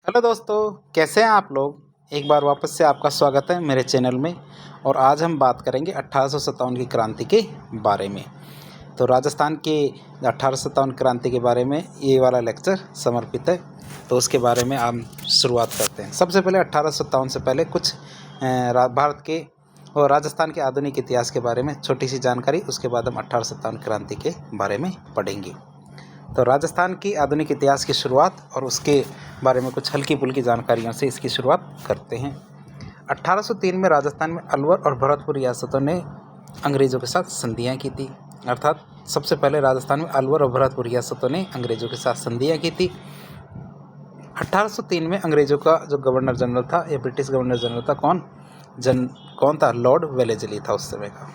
Hello दोस्तों, कैसे हैं आप लोग। एक बार वापस से आपका स्वागत है मेरे चैनल में। और आज हम बात करेंगे 1857 की क्रांति के बारे में। तो राजस्थान के 1857 क्रांति के बारे में ये वाला लेक्चर समर्पित है। तो उसके बारे में हम शुरुआत करते हैं। सबसे पहले 1857 से पहले कुछ भारत के और राजस्थान के आधुनिक इतिहास के बारे में छोटी सी जानकारी, उसके बाद हम 1857 क्रांति के बारे में पढ़ेंगे। तो राजस्थान की आधुनिक इतिहास की शुरुआत और उसके बारे में कुछ हल्की फुल्की जानकारियों से इसकी शुरुआत करते हैं। 1803 में राजस्थान में अलवर और भरतपुर रियासतों ने अंग्रेज़ों के साथ संधियाँ की थी। अर्थात सबसे पहले राजस्थान में अलवर और भरतपुर रियासतों ने अंग्रेज़ों के साथ संधियाँ की थी। 1803 में अंग्रेज़ों का जो गवर्नर जनरल था या ब्रिटिश गवर्नर जनरल था, कौन था? लॉर्ड वेलेस्ली था उस समय का।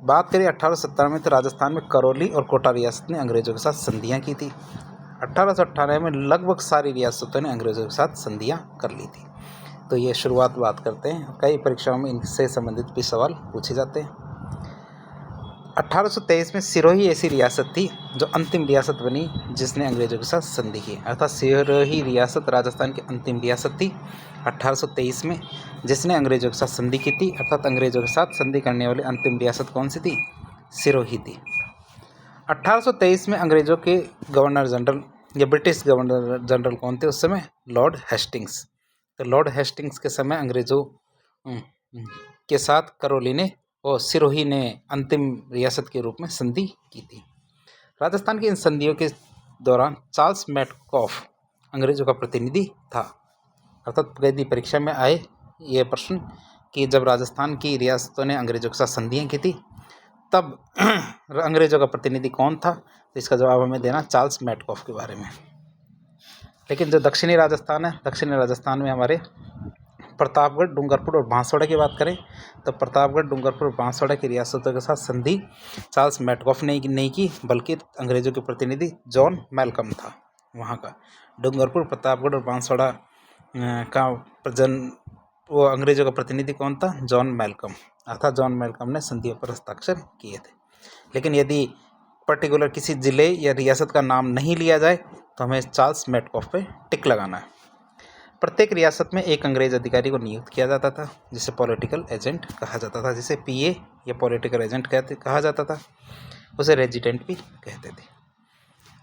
बात करें 1817 में, तो राजस्थान में करौली और कोटा रियासत ने अंग्रेज़ों के साथ संधियाँ की थी। 1898 में लगभग सारी रियासतों ने अंग्रेज़ों के साथ संधियाँ कर ली थी। तो ये शुरुआत बात करते हैं। कई परीक्षाओं में इनसे संबंधित भी सवाल पूछे जाते हैं। 1823 में सिरोही ऐसी रियासत थी जो अंतिम रियासत बनी जिसने अंग्रेज़ों के साथ संधि की। अर्थात सिरोही रियासत राजस्थान की अंतिम रियासत थी 1823 में, जिसने अंग्रेज़ों के साथ संधि की थी। अर्थात अंग्रेज़ों के साथ संधि करने वाली अंतिम रियासत कौन सी थी? सिरोही थी। 1823 में अंग्रेज़ों के गवर्नर जनरल या ब्रिटिश गवर्नर जनरल कौन थे उस समय? Lord Hastings. तो लॉर्ड हेस्टिंग्स के समय अंग्रेज़ों के साथ करौली ने और सिरोही ने अंतिम रियासत के रूप में संधि की थी। राजस्थान की इन संधियों के दौरान चार्ल्स मैटकॉफ अंग्रेज़ों का प्रतिनिधि था। अर्थात कई परीक्षा में आए ये प्रश्न कि जब राजस्थान की रियासतों ने अंग्रेज़ों के साथ संधियाँ की थी तब अंग्रेज़ों का प्रतिनिधि कौन था? तो इसका जवाब हमें देना चार्ल्स मैटकॉफ के बारे में। लेकिन जो दक्षिणी राजस्थान है, दक्षिणी राजस्थान में हमारे प्रतापगढ़, डूंगरपुर और बांसवाड़ा की बात करें तो प्रतापगढ़, डूंगरपुर और बांसवाड़ा की रियासतों के साथ संधि चार्ल्स मैटकॉफ ने नहीं की, बल्कि अंग्रेज़ों के प्रतिनिधि जॉन मैल्कम था वहाँ का। डूंगरपुर, प्रतापगढ़ और बांसवाड़ा का वो अंग्रेज़ों का प्रतिनिधि कौन था? John Malcolm. अर्थात जॉन मैल्कम ने संधियों पर हस्ताक्षर किए थे। लेकिन यदि पर्टिकुलर किसी ज़िले या रियासत का नाम नहीं लिया जाए तो हमें चार्ल्स मैटकॉफ पे टिक लगाना है। प्रत्येक रियासत में एक अंग्रेज अधिकारी को नियुक्त किया जाता था जिसे पॉलिटिकल एजेंट कहा जाता था, जिसे पीए या पॉलिटिकल एजेंट कहा जाता था। उसे रेजिडेंट भी कहते थे।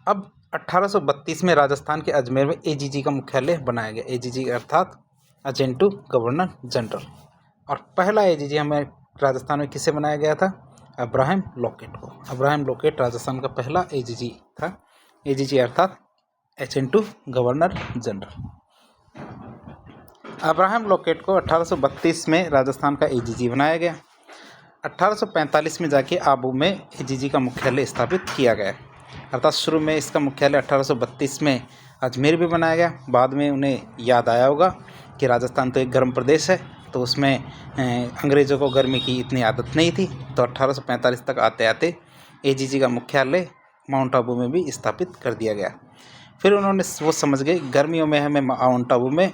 अब 1832 में राजस्थान के अजमेर में एजीजी का मुख्यालय बनाया गया। एजीजी अर्थात एजेंट टू गवर्नर जनरल। और पहला एजीजी हमें राजस्थान में किसे बनाया गया था? अब्राहम लॉकेट को। अब्राहम लॉकेट राजस्थान का पहला एजीजी था। एजीजी अर्थात agent to governor general. Abraham Lockett को 1832 में राजस्थान का एजीजी बनाया गया। 1845 में जाके आबू में एजीजी का मुख्यालय स्थापित किया गया। अर्थात शुरू में इसका मुख्यालय 1832 में अजमेर भी बनाया गया। बाद में उन्हें याद आया होगा कि राजस्थान तो एक गर्म प्रदेश है, तो उसमें अंग्रेज़ों को गर्मी की इतनी आदत नहीं थी, तो 1845 तक आते आते एजीजी का मुख्यालय माउंट आबू में भी स्थापित कर दिया गया। फिर उन्होंने वो समझ गए गर्मियों में हमें माउंट आबू में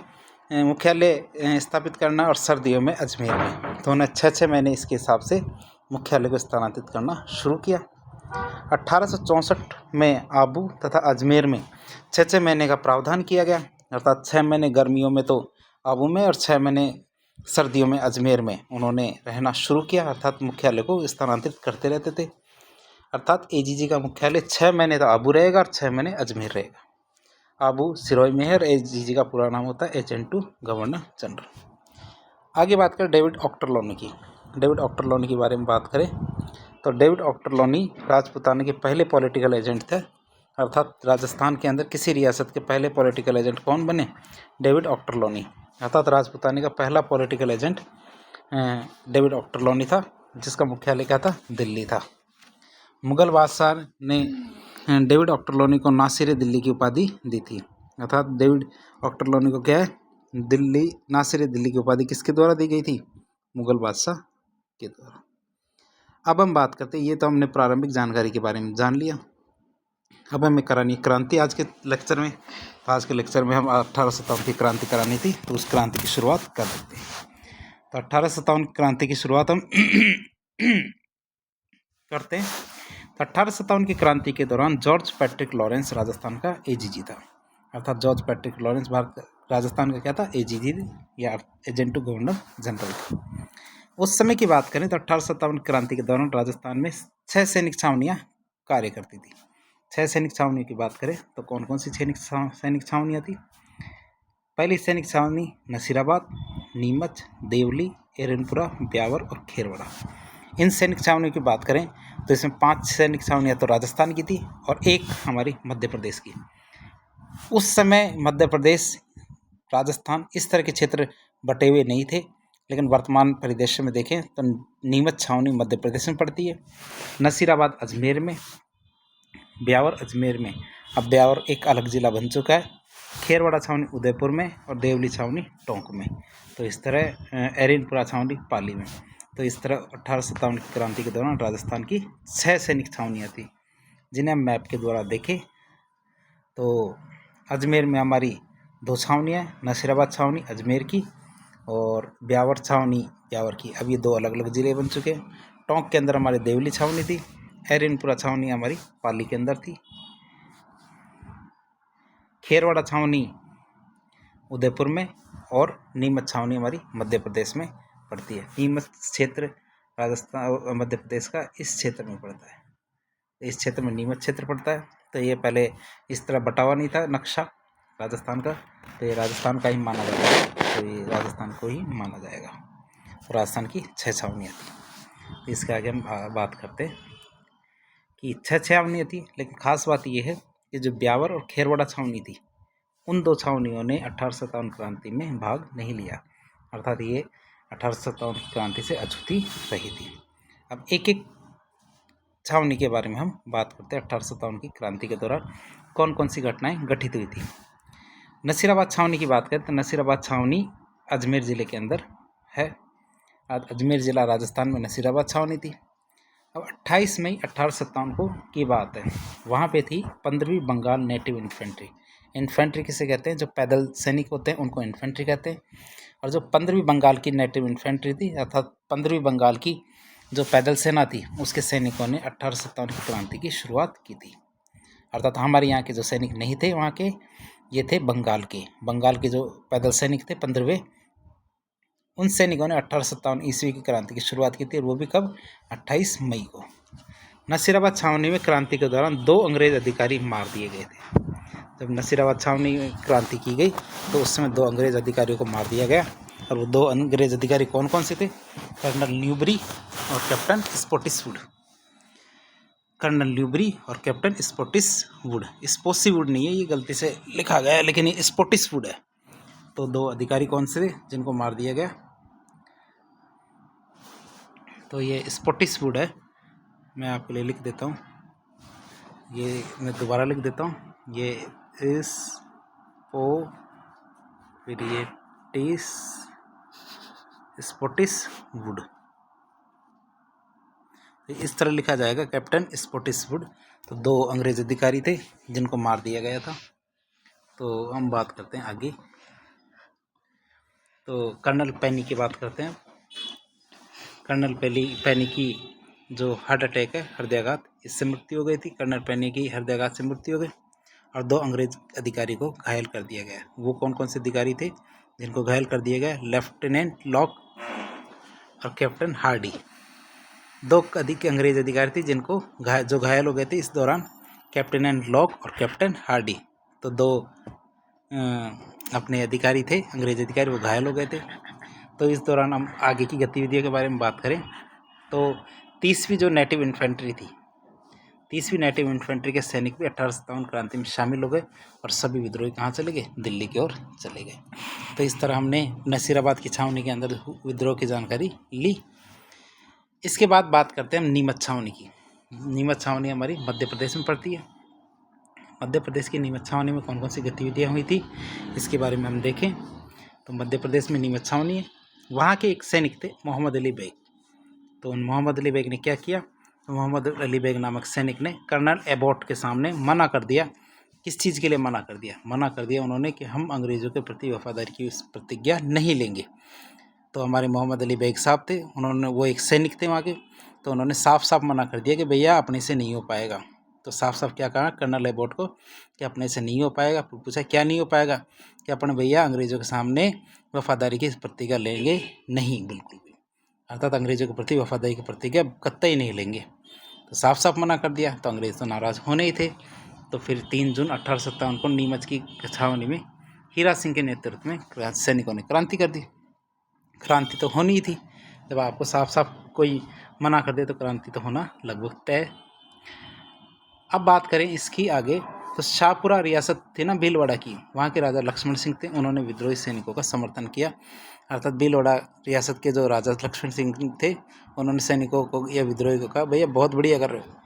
मुख्यालय स्थापित करना और सर्दियों में अजमेर में, तो उन्हें 6 महीने इसके हिसाब से मुख्यालय को स्थानांतरित करना शुरू किया। 1864 में आबू तथा अजमेर में 6 महीने का प्रावधान किया गया। अर्थात 6 महीने गर्मियों में तो आबू में और 6 महीने सर्दियों में अजमेर में उन्होंने रहना शुरू किया। अर्थात मुख्यालय को स्थानांतरित करते रहते थे। अर्थात एजीजी का मुख्यालय 6 महीने तो आबू रहेगा और 6 महीने अजमेर रहेगा। आबू सिरोही में है और एजीजी का पूरा नाम होता है एजेंट टू गवर्नर जनरल। आगे बात करें डेविड ऑक्टरलोनी की। डेविड ऑक्टरलोनी के बारे में बात करें तो डेविड ऑक्टरलोनी राजपूताना के पहले पॉलिटिकल एजेंट थे। अर्थात राजस्थान के अंदर किसी रियासत के पहले पॉलिटिकल एजेंट कौन बने? David Ochterlony. अर्थात राजपूताना का पहला पॉलिटिकल एजेंट डेविड ऑक्टरलोनी था, जिसका मुख्यालय क्या था? दिल्ली था। मुगल बादशाह ने डेविड ऑक्टरलोनी को नासिर दिल्ली की उपाधि दी थी। अर्थात डेविड ऑक्टरलोनी को क्या है? नासिर दिल्ली की उपाधि किसके द्वारा दी गई थी? मुगल बादशाह के द्वारा। अब हम बात करते हैं, ये तो हमने प्रारंभिक जानकारी के बारे में जान लिया। अब हमें करानी क्रांति आज के लेक्चर में। तो आज के लेक्चर में हम 1857 की क्रांति करानी थी, तो उस क्रांति की शुरुआत कर देते हैं। तो 1857 क्रांति की शुरुआत हम करते हैं। 1857 की क्रांति के दौरान जॉर्ज पैट्रिक लॉरेंस राजस्थान का एजीजी था। अर्थात George Patrick Lawrence Bharat Rajasthan का क्या था, एजीजी या एजेंट टू गवर्नर जनरल था। उस समय की बात करें तो 1857 क्रांति के दौरान राजस्थान में 6 सैनिक छावनियाँ कार्य करती थी। 6 सैनिक छावनियों की बात करें तो कौन कौन सी सैनिक छावनियाँ थी। पहली सैनिक छावनी नसीराबाद, नीमच, देवली, एरनपुरा, ब्यावर और खेरवड़ा। इन सैनिक छावनियों की बात करें तो इसमें 5 सैनिक छावनियाँ तो राजस्थान की थी और एक हमारी मध्य प्रदेश की। उस समय मध्य प्रदेश, राजस्थान इस तरह के क्षेत्र बटे हुए नहीं थे, लेकिन वर्तमान परिदृश्य में देखें तो नीमच छावनी मध्य प्रदेश में पड़ती है, नसीराबाद अजमेर में, ब्यावर अजमेर में, अब ब्यावर एक अलग जिला बन चुका है, खेरवाड़ा छावनी उदयपुर में और देवली छावनी टोंक में। तो इस तरह एरिनपुरा छावनी पाली में। तो इस तरह 1857 की क्रांति के दौरान राजस्थान की 6 सैनिक छावनियाँ थी, जिन्हें हम मैप के द्वारा देखें तो अजमेर में हमारी 2 छावनियाँ, नसीराबाद छावनी अजमेर की और ब्यावर छावनी ब्यावर की। अब ये 2 अलग अलग ज़िले बन चुके हैं। टोंक के अंदर हमारी देवली छावनी थी, एरिनपुरा छावनी हमारी पाली के अंदर थी, खेरवाड़ा छावनी उदयपुर में और नीमच छावनी हमारी मध्य प्रदेश में पड़ती है। नीमच क्षेत्र राजस्थान मध्य प्रदेश का इस क्षेत्र में पड़ता है। इस क्षेत्र में नीमच क्षेत्र पड़ता है। तो ये पहले इस तरह बटा हुआ नहीं था नक्शा राजस्थान का, तो ये राजस्थान का ही माना जाएगा। तो ये राजस्थान को ही माना जाएगा। तो राजस्थान की 6 छावनियाँ थी। इसके आगे हम बात करते हैं कि 6 छावनियाँ थी, लेकिन खास बात ये है कि जो ब्यावर और खेरवाड़ा छावनी थी, उन 2 छावनियों ने 1857 क्रांति में भाग नहीं लिया, अर्थात ये 1857 की क्रांति से अछूती रही थी। अब एक एक छावनी के बारे में हम बात करते हैं। 1857 की क्रांति के दौरान कौन कौन सी घटनाएं घटित हुई थी। नसीराबाद छावनी की बात करें तो नसीराबाद छावनी अजमेर ज़िले के अंदर है। अजमेर ज़िला राजस्थान में नसीराबाद छावनी थी। अब 28 मई 1857 को की बात है, वहाँ पे थी 15वीं बंगाल नेटिव इन्फेंट्री। इन्फेंट्री किसे कहते हैं, जो पैदल सैनिक होते हैं उनको इन्फेंट्री कहते हैं। और जो 15वीं बंगाल की नेटिव इन्फेंट्री थी, अर्थात 15वीं बंगाल की जो पैदल सेना थी, उसके सैनिकों ने 1857 की क्रांति की शुरुआत की थी। अर्थात हमारे यहाँ के जो सैनिक नहीं थे वहाँ के, ये थे बंगाल के जो पैदल सैनिक थे 15वें, उन सैनिकों ने 1857 ईस्वी की क्रांति की शुरुआत की थी। और वो भी कब, 28 मई को। नसीराबाद छावनी में क्रांति के दौरान 2 अंग्रेज अधिकारी मार दिए गए थे। जब नसीराबाद छावनी में क्रांति की गई तो उस समय 2 अंग्रेज अधिकारियों को मार दिया गया। और वो 2 अंग्रेज अधिकारी कौन कौन से थे, कर्नल न्यूबरी और कैप्टन स्पॉटिसवुड। कर्नल न्यूबरी और कैप्टन स्पॉटिसवुड, स्पोसीवुड नहीं है, ये गलती से लिखा गया है, लेकिन ये स्पॉटिसवुड है। तो 2 अधिकारी कौन से थे जिनको मार दिया गया, तो ये स्पॉटिसवुड है। मैं आपके लिए लिख देता हूँ, ये मैं दोबारा लिख देता हूँ, ये स्पॉटिसवुड, इस तरह लिखा जाएगा, कैप्टन स्पॉटिसवुड। तो 2 अंग्रेज अधिकारी थे जिनको मार दिया गया था। तो हम बात करते हैं आगे। तो कर्नल पेनी की बात करते हैं। कर्नल पेनी की जो हार्ट अटैक है, हृदयाघात, इससे मृत्यु हो गई थी। कर्नल पेनी की हृदयाघात से मृत्यु हो गई और 2 अंग्रेज अधिकारी को घायल कर दिया गया। वो कौन कौन से अधिकारी थे जिनको घायल कर दिया गया, लेफ्टिनेंट लॉक और कैप्टन हार्डी। 2 अधिक अंग्रेज अधिकारी थे जिनको जो घायल हो गए थे इस दौरान, कैप्टन लॉक और कैप्टन हार्डी। तो 2 अपने अधिकारी थे, अंग्रेज अधिकारी, वो घायल हो गए थे। तो इस दौरान हम आगे की गतिविधियों के बारे में बात करें तो 30वीं जो नेटिव इन्फेंट्री थी, 30वीं नेटिव इन्फेंट्री के सैनिक भी 1857 क्रांति में शामिल हो गए और सभी विद्रोही कहाँ चले गए, दिल्ली की ओर चले गए। तो इस तरह हमने नसीराबाद की छावनी के अंदर विद्रोह की जानकारी ली। इसके बाद बात करते हैं हम नीमच छावनी की। नीमच छावनी हमारी मध्य प्रदेश में पड़ती है। मध्य प्रदेश की नीमच छावनी में कौन कौन सी गतिविधियाँ हुई थी, इसके बारे में हम देखें तो मध्य प्रदेश में नीमच छावनी है। वहाँ के एक सैनिक थे मोहम्मद अली बेग। तो उन मोहम्मद अली बेग ने क्या किया, तो मोहम्मद अली बेग नामक सैनिक ने कर्नल एबॉट के सामने मना कर दिया। किस चीज़ के लिए मना कर दिया, मना कर दिया उन्होंने कि हम अंग्रेज़ों के प्रति वफादारी की प्रतिज्ञा नहीं लेंगे। तो हमारे मोहम्मद अली बेग साहब थे, उन्होंने, वो एक सैनिक थे वहाँ के, तो उन्होंने साफ साफ मना कर दिया कि भैया अपने से नहीं हो पाएगा। तो साफ साफ क्या कहा कर्नल एबॉट को कि अपने से नहीं हो पाएगा। पूछा क्या नहीं हो पाएगा, कि अपने भैया अंग्रेजों के सामने वफादारी की प्रतिज्ञा लेंगे नहीं, बिल्कुल भी, अर्थात अंग्रेजों के प्रति वफादारी की प्रतिज्ञा कतई नहीं लेंगे। तो साफ साफ मना कर दिया। तो अंग्रेज तो नाराज़ होने ही थे। तो फिर 3 जून 1857 को नीमच की छावनी में हीरा सिंह के नेतृत्व में सैनिकों ने क्रांति कर दी। क्रांति तो होनी ही थी, जब आपको साफ साफ कोई मना कर दे तो क्रांति तो होना लगभग तय। अब बात करें इसकी आगे, तो शाहपुरा रियासत थी ना भीलवाड़ा की, वहाँ के राजा लक्ष्मण सिंह थे, उन्होंने विद्रोही सैनिकों का समर्थन किया। अर्थात भीलवाड़ा रियासत के जो राजा लक्ष्मण सिंह थे, उन्होंने सैनिकों को या विद्रोही को कहा भैया बहुत बढ़िया कर रहे हो।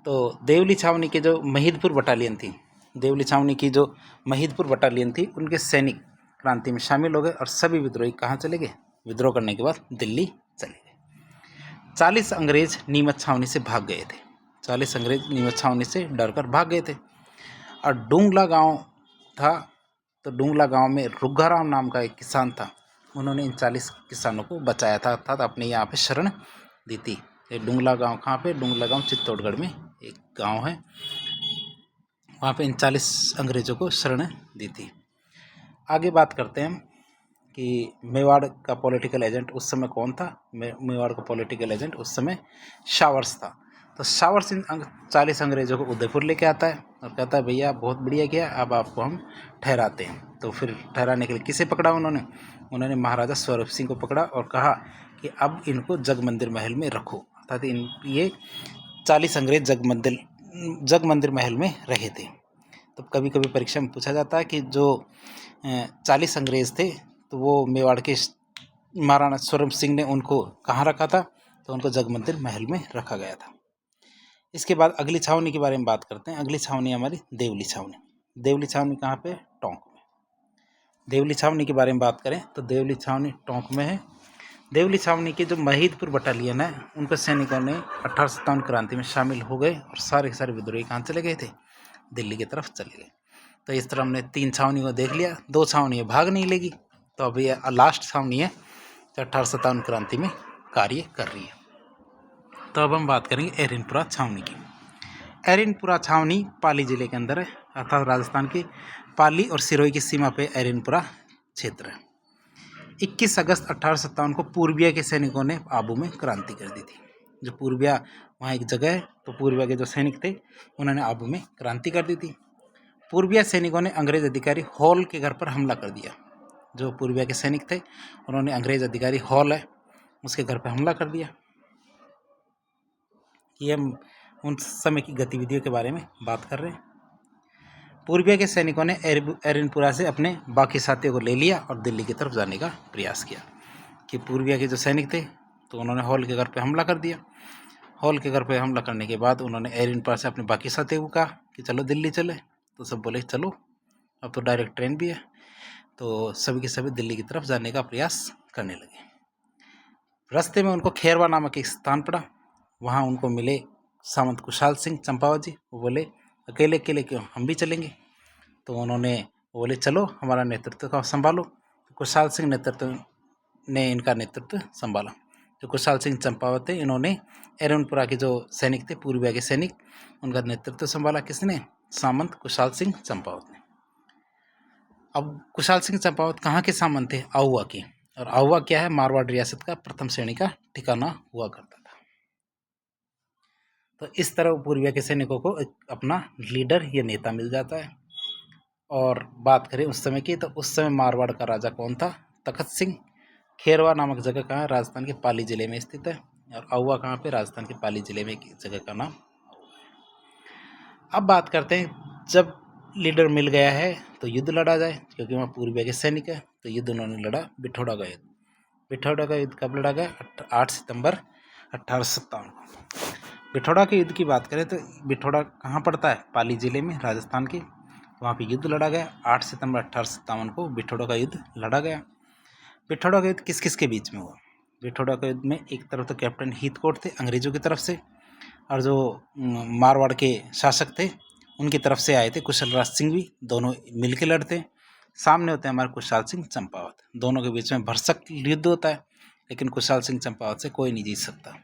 तो देवली छावनी के जो महिदपुर बटालियन थी, देवली छावनी की जो महिदपुर बटालियन थी, उनके सैनिक क्रांति में शामिल हो गए और सभी विद्रोही कहाँ चले गए, विद्रोह करने के बाद दिल्ली चले गए। 40 अंग्रेज नीमच छावनी से भाग गए थे, 40 अंग्रेज नीमच छावनी से डरकर भाग गए थे। और डूंगला गांव था, तो डूंगला गांव में रुग्घाराम नाम का एक किसान था, उन्होंने इन 40 किसानों को बचाया था, अर्थात अपने यहाँ पे शरण दी थी। ये डूंगला गांव कहाँ पे, डूंगला गांव चित्तौड़गढ़ में एक गांव है, वहाँ पे इन 40 अंग्रेजों को शरण दी थी। आगे बात करते हैं कि मेवाड़ का पॉलिटिकल एजेंट उस समय कौन था। मेवाड़ का पॉलिटिकल एजेंट उस समय शावर्स था। तो शावर्स इन 40 अंग्रेजों को उदयपुर लेके आता है और कहता है भैया बहुत बढ़िया किया, अब आपको हम ठहराते हैं। तो फिर ठहराने के लिए किसे पकड़ा उन्होंने महाराजा स्वरूप सिंह को पकड़ा और कहा कि अब इनको जगमंदिर महल में रखो। अर्थात ये 40 अंग्रेज जगमंदिर महल में रहे थे। तो कभी कभी परीक्षा में पूछा जाता है कि जो 40 अंग्रेज थे, तो वो मेवाड़ के महाराणा स्वरूप सिंह ने उनको कहाँ रखा था, तो उनको जगमंदिर महल में रखा गया था। इसके बाद अगली छावनी के बारे में बात करते हैं। अगली छावनी हमारी देवली छावनी। देवली छावनी कहाँ पे, टोंक में। देवली छावनी के बारे में बात करें तो देवली छावनी टोंक में है। देवली छावनी के जो महिदपुर बटालियन है, उनके सैनिकों ने 1857 क्रांति में शामिल हो गए और सारे के सारे विद्रोही कहाँ चले गए थे, दिल्ली की तरफ चले गए। तो इस तरह हमने 3 छावनी को देख लिया, 2 छावनी भाग नहीं लेगी। तो अभी लास्ट छावनी है जो 1857 क्रांति में कार्य कर रही है। तो अब हम बात करेंगे एरिनपुरा छावनी की। एरिनपुरा छावनी पाली जिले के अंदर है, अर्थात राजस्थान की पाली और सिरोही की सीमा पे एरिनपुरा क्षेत्र है। 21 अगस्त 1857 को पूर्विया के सैनिकों ने आबू में क्रांति कर दी थी। जो पूर्विया वहाँ एक जगह है, तो पूर्विया के जो सैनिक थे उन्होंने आबू में क्रांति कर दी थी। पूर्विया सैनिकों ने अंग्रेज अधिकारी हॉल के घर पर हमला कर दिया। जो पूर्विया के सैनिक थे उन्होंने अंग्रेज अधिकारी हॉल है उसके घर पर हमला कर दिया। ये हम उन समय की गतिविधियों के बारे में बात कर रहे हैं। पूर्विया के सैनिकों ने एरिनपुरा से अपने बाकी साथियों को ले लिया और दिल्ली की तरफ जाने का प्रयास किया। कि पूर्विया के जो सैनिक थे तो उन्होंने हॉल के घर पर हमला कर दिया। हॉल के घर पर हमला करने के बाद उन्होंने एरिनपुरा से अपने बाकी साथियों को कहा कि चलो दिल्ली चले। तो सब बोले चलो, अब तो डायरेक्ट ट्रेन भी है। तो सभी के सभी दिल्ली की तरफ जाने का प्रयास करने लगे। रास्ते में उनको खेरवा नामक एक स्थान पड़ा, वहाँ उनको मिले सामंत कुशाल सिंह चंपावत जी। वो बोले अकेले अकेले क्यों, हम भी चलेंगे। तो उन्होंने बोले चलो हमारा नेतृत्व का संभालो। तो कुशाल सिंह ने इनका नेतृत्व संभाला। जो कुशाल सिंह चंपावत थे, इन्होंने एरिनपुरा के जो सैनिक थे, पूर्विया के सैनिक, उनका नेतृत्व संभाला। किसने, सामंत कुशाल सिंह चंपावत ने। अब कुशाल सिंह चंपावत कहाँ के सामंत थे, आहुआ के। और आहुआ क्या है, मारवाड़ रियासत का प्रथम श्रेणी का ठिकाना हुआ करता था। तो इस तरह पूर्विया के सैनिकों को अपना लीडर या नेता मिल जाता है। और बात करें उस समय की, तो उस समय मारवाड़ का राजा कौन था, तखत सिंह। खेरवा नामक जगह कहाँ है, राजस्थान के पाली जिले में स्थित है। और आहुआ कहाँ पे, राजस्थान के पाली जिले में एक जगह का नाम। अब बात करते हैं, जब लीडर मिल गया है तो युद्ध लड़ा जाए, क्योंकि वहाँ पूर्विया के सैनिक है। तो युद्ध उन्होंने लड़ा बिठौड़ा का युद्ध। बिठौड़ा का युद्ध कब लड़ा गया, 8 सितंबर 1857 को। बिठौड़ा के युद्ध की बात करें तो बिठौड़ा कहाँ पड़ता है, पाली जिले में, राजस्थान के। वहाँ पे युद्ध लड़ा गया 8 सितंबर 1857 को बिठौड़ा का युद्ध लड़ा गया। बिठौड़ा का युद्ध किस किस के बीच में हुआ। बिठौड़ा का युद्ध में एक तरफ तो कैप्टन हीथकोट थे अंग्रेजों की तरफ से, और जो मारवाड़ के शासक थे उनकी तरफ से आए थे कुशल राज सिंह भी, दोनों मिलकर लड़ते हैं। सामने होते हैं हमारे कुशाल सिंह चंपावत, दोनों के बीच में भरसक युद्ध होता है, लेकिन कुशाल सिंह चंपावत से कोई नहीं जीत सकता।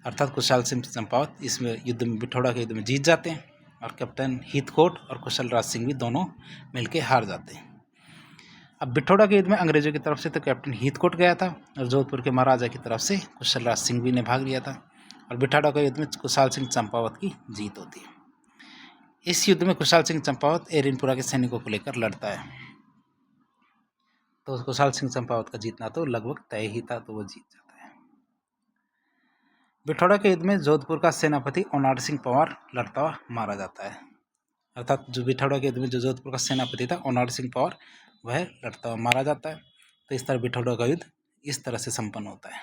अर्थात कुशाल सिंह चंपावत इसमें युद्ध में, बिठौड़ा के युद्ध में जीत जाते हैं और कैप्टन हीथकोट और कुशल राज सिंह भी दोनों मिलकर हार जाते हैं। अब बिठौड़ा के युद्ध में अंग्रेजों की तरफ से तो कैप्टन हीथकोट गया था और जोधपुर के महाराजा की तरफ से कुशल राज सिंह भी ने भाग लिया था और बिठौड़ा के युद्ध में कुशाल सिंह चंपावत की जीत होती है। इस युद्ध में कुशाल सिंह चंपावत एरिनपुरा के सैनिकों को लेकर लड़ता है, तो कुशाल सिंह चंपावत का जीतना तो लगभग तय ही था, तो वो जीत जाता है। बिठौड़ा के युद्ध में जोधपुर का सेनापति ओनाड सिंह पंवार लड़ता हुआ मारा जाता है। अर्थात जो बिठौड़ा के युद्ध में जो जोधपुर का सेनापति था ओनाड सिंह पंवार, वह लड़ता हुआ मारा जाता है। तो इस तरह बिठौड़ा का युद्ध इस तरह से संपन्न होता है।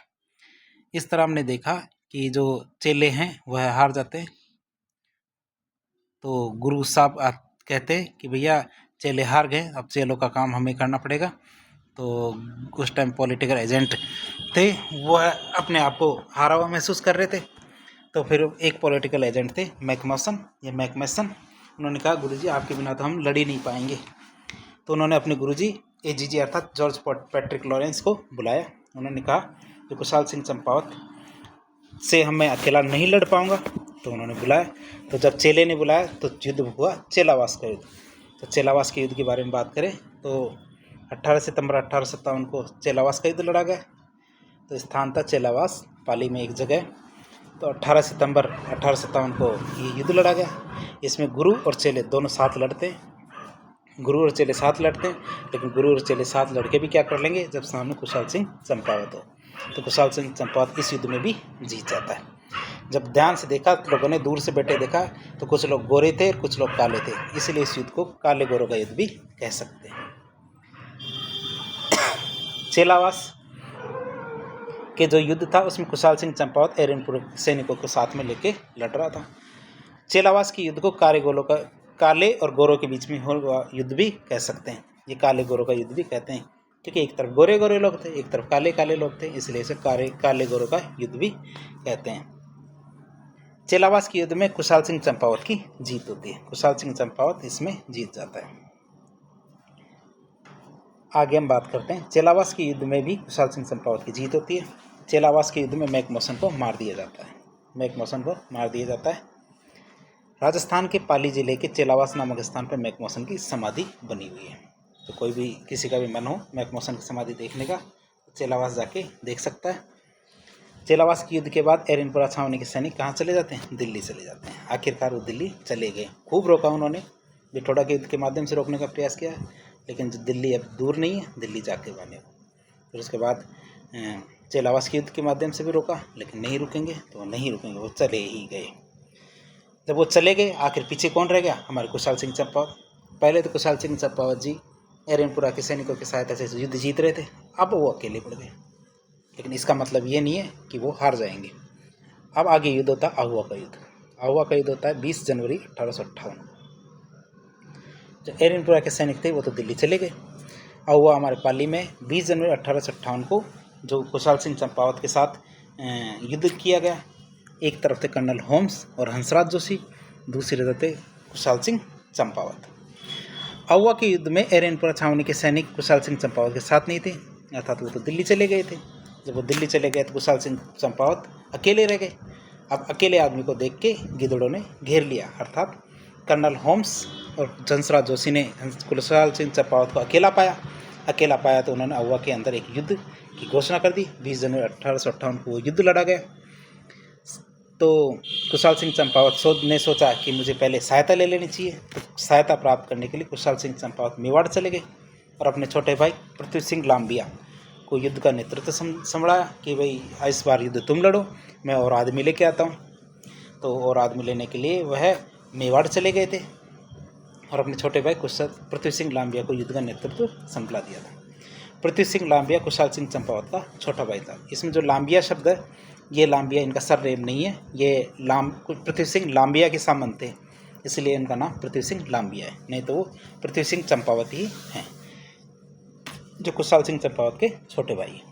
इस तरह हमने देखा कि जो चेले हैं वह हार जाते हैं, तो गुरु साहब कहते हैं कि भैया चेले हार गए, अब चेलों का काम हमें करना पड़ेगा। तो उस टाइम पॉलिटिकल एजेंट थे, वह अपने आप को हारा हुआ महसूस कर रहे थे। तो फिर एक पॉलिटिकल एजेंट थे मैकमेसन, उन्होंने कहा गुरुजी आपके बिना तो हम लड़ ही नहीं पाएंगे। तो उन्होंने अपने गुरुजी AGG अर्थात जॉर्ज पैट्रिक लॉरेंस को बुलाया। उन्होंने कहा कि कुशाल सिंह चंपावत से मैं अकेला नहीं लड़ पाऊंगा, तो उन्होंने बुलाया। तो जब चेले ने बुलाया तो युद्ध हुआ चेलावास का युद्ध। तो चेलावास के युद्ध के बारे में बात करें तो 18 सितंबर 1857 को चेलावास का युद्ध लड़ा गया। तो स्थान था चेलावास, पाली में एक जगह। तो 18 सितंबर 1857 को ये युद्ध लड़ा गया। इसमें गुरु और चेले दोनों साथ लड़ते हैं, लेकिन गुरु और चेले साथ लड़के भी क्या कर लेंगे जब सामने कुशाल सिंह चंपावत हो। तो कुशाल सिंह चंपावत इस युद्ध में भी जीत जाता है। जब ध्यान से देखा, लोगों ने दूर से बैठे देखा, तो कुछ लोग गोरे थे और कुछ लोग काले थे, इसलिए इस युद्ध को काले गोरों का युद्ध भी कह सकते हैं। चेलावास के जो युद्ध था उसमें कुशाल सिंह चंपावत एरिनपुर सैनिकों को साथ में लेके लड़ रहा था। चेलावास के युद्ध को काले और गोरों के बीच में हुआ युद्ध भी कह सकते हैं। ये काले गोरों का युद्ध भी कहते हैं, क्योंकि एक तरफ गोरे गोरे लोग थे, एक तरफ काले काले लोग थे, इसलिए इसे काले गोरों का युद्ध भी कहते हैं। चेलावास के युद्ध में कुशाल सिंह चंपावत की जीत होती है। कुशाल सिंह चंपावत इसमें जीत जाता है। आगे हम बात करते हैं, चेलावास के युद्ध में भी कुशाल सिंह चंपावत की जीत होती है। चेलावास के युद्ध में मैकमोसन को मार दिया जाता है। राजस्थान के पाली जिले के चेलावास नामक स्थान पर मैकमोसन की समाधि बनी हुई है। तो कोई भी किसी का भी मन हो मैकमोसन की समाधि देखने का, चेलावास जाके देख सकता है। चेलावास के युद्ध के बाद एरिनपुरा छावनी के सैनिक कहाँ चले जाते हैं? दिल्ली चले जाते हैं। आखिरकार वो दिल्ली चले गए। खूब रोका उन्होंने, बिठौड़ा के युद्ध के माध्यम से रोकने का प्रयास किया, लेकिन जो दिल्ली अब दूर नहीं है, दिल्ली जाके बने। फिर उसके बाद चेलावास के युद्ध के माध्यम से भी रोका, लेकिन नहीं रुकेंगे, तो वो नहीं रुकेंगे, वो चले ही गए। जब वो चले गए, आखिर पीछे कौन रह गया? हमारे कुशाल सिंह चंपावत। पहले तो कुशाल सिंह चंपावत जी एरिनपुरा के सैनिकों की सहायता से युद्ध जीत रहे थे, अब वो अकेले पड़ गए। लेकिन इसका मतलब ये नहीं है कि वो हार जाएंगे। अब आगे युद्ध होता है आहुआ का युद्ध। आहुआ का युद्ध होता है 20 जनवरी 1858। जो एरिनपुरा के सैनिक थे वो तो दिल्ली चले गए। आहुआ हमारे पाली में 20 जनवरी 1858 को जो कुशाल सिंह चंपावत के साथ युद्ध किया गया। एक तरफ थे कर्नल होम्स और हंसराज जोशी, दूसरी तरफ थे कुशाल सिंह चंपावत। आहुआ के युद्ध में एरिनपुरा छावनी के सैनिक कुशाल सिंह चंपावत के साथ नहीं थे, अर्थात वो तो दिल्ली चले गए थे। जब वो दिल्ली चले गए तो कुशाल सिंह चंपावत अकेले रह गए। अब अकेले आदमी को देख के गिद्धड़ों ने घेर लिया, अर्थात कर्नल होम्स और हंसराज जोशी ने कुशाल सिंह चंपावत को अकेला पाया तो उन्होंने आहुआ के अंदर एक युद्ध की घोषणा कर दी। 20 जनवरी 1858 को वो युद्ध लड़ा गया। तो कुशाल सिंह चंपावत ने सोचा कि मुझे पहले सहायता ले लेनी चाहिए। तो सहायता प्राप्त करने के लिए कुशाल सिंह चंपावत मेवाड़ चले गए और अपने छोटे भाई पृथ्वी सिंह लांबिया को युद्ध का नेतृत्व संभाला कि भाई इस बार युद्ध तुम लड़ो, मैं और आदमी लेके आता हूँ। तो और आदमी लेने के लिए वह मेवाड़ चले गए थे और अपने छोटे भाई पृथ्वी सिंह लांबिया को युद्ध का नेतृत्व संभाला दिया था। पृथ्वी सिंह लांबिया कुशाल सिंह चंपावत का छोटा भाई था। इसमें जो लांबिया शब्द है, ये लांबिया इनका सरनेम नहीं है, ये पृथ्वी सिंह लांबिया के सामंत थे, इसलिए इनका नाम पृथ्वी सिंह लांबिया है, नहीं तो वो पृथ्वी सिंह चंपावत ही हैं, जो कुशाल सिंह चंपावत के छोटे भाई हैं।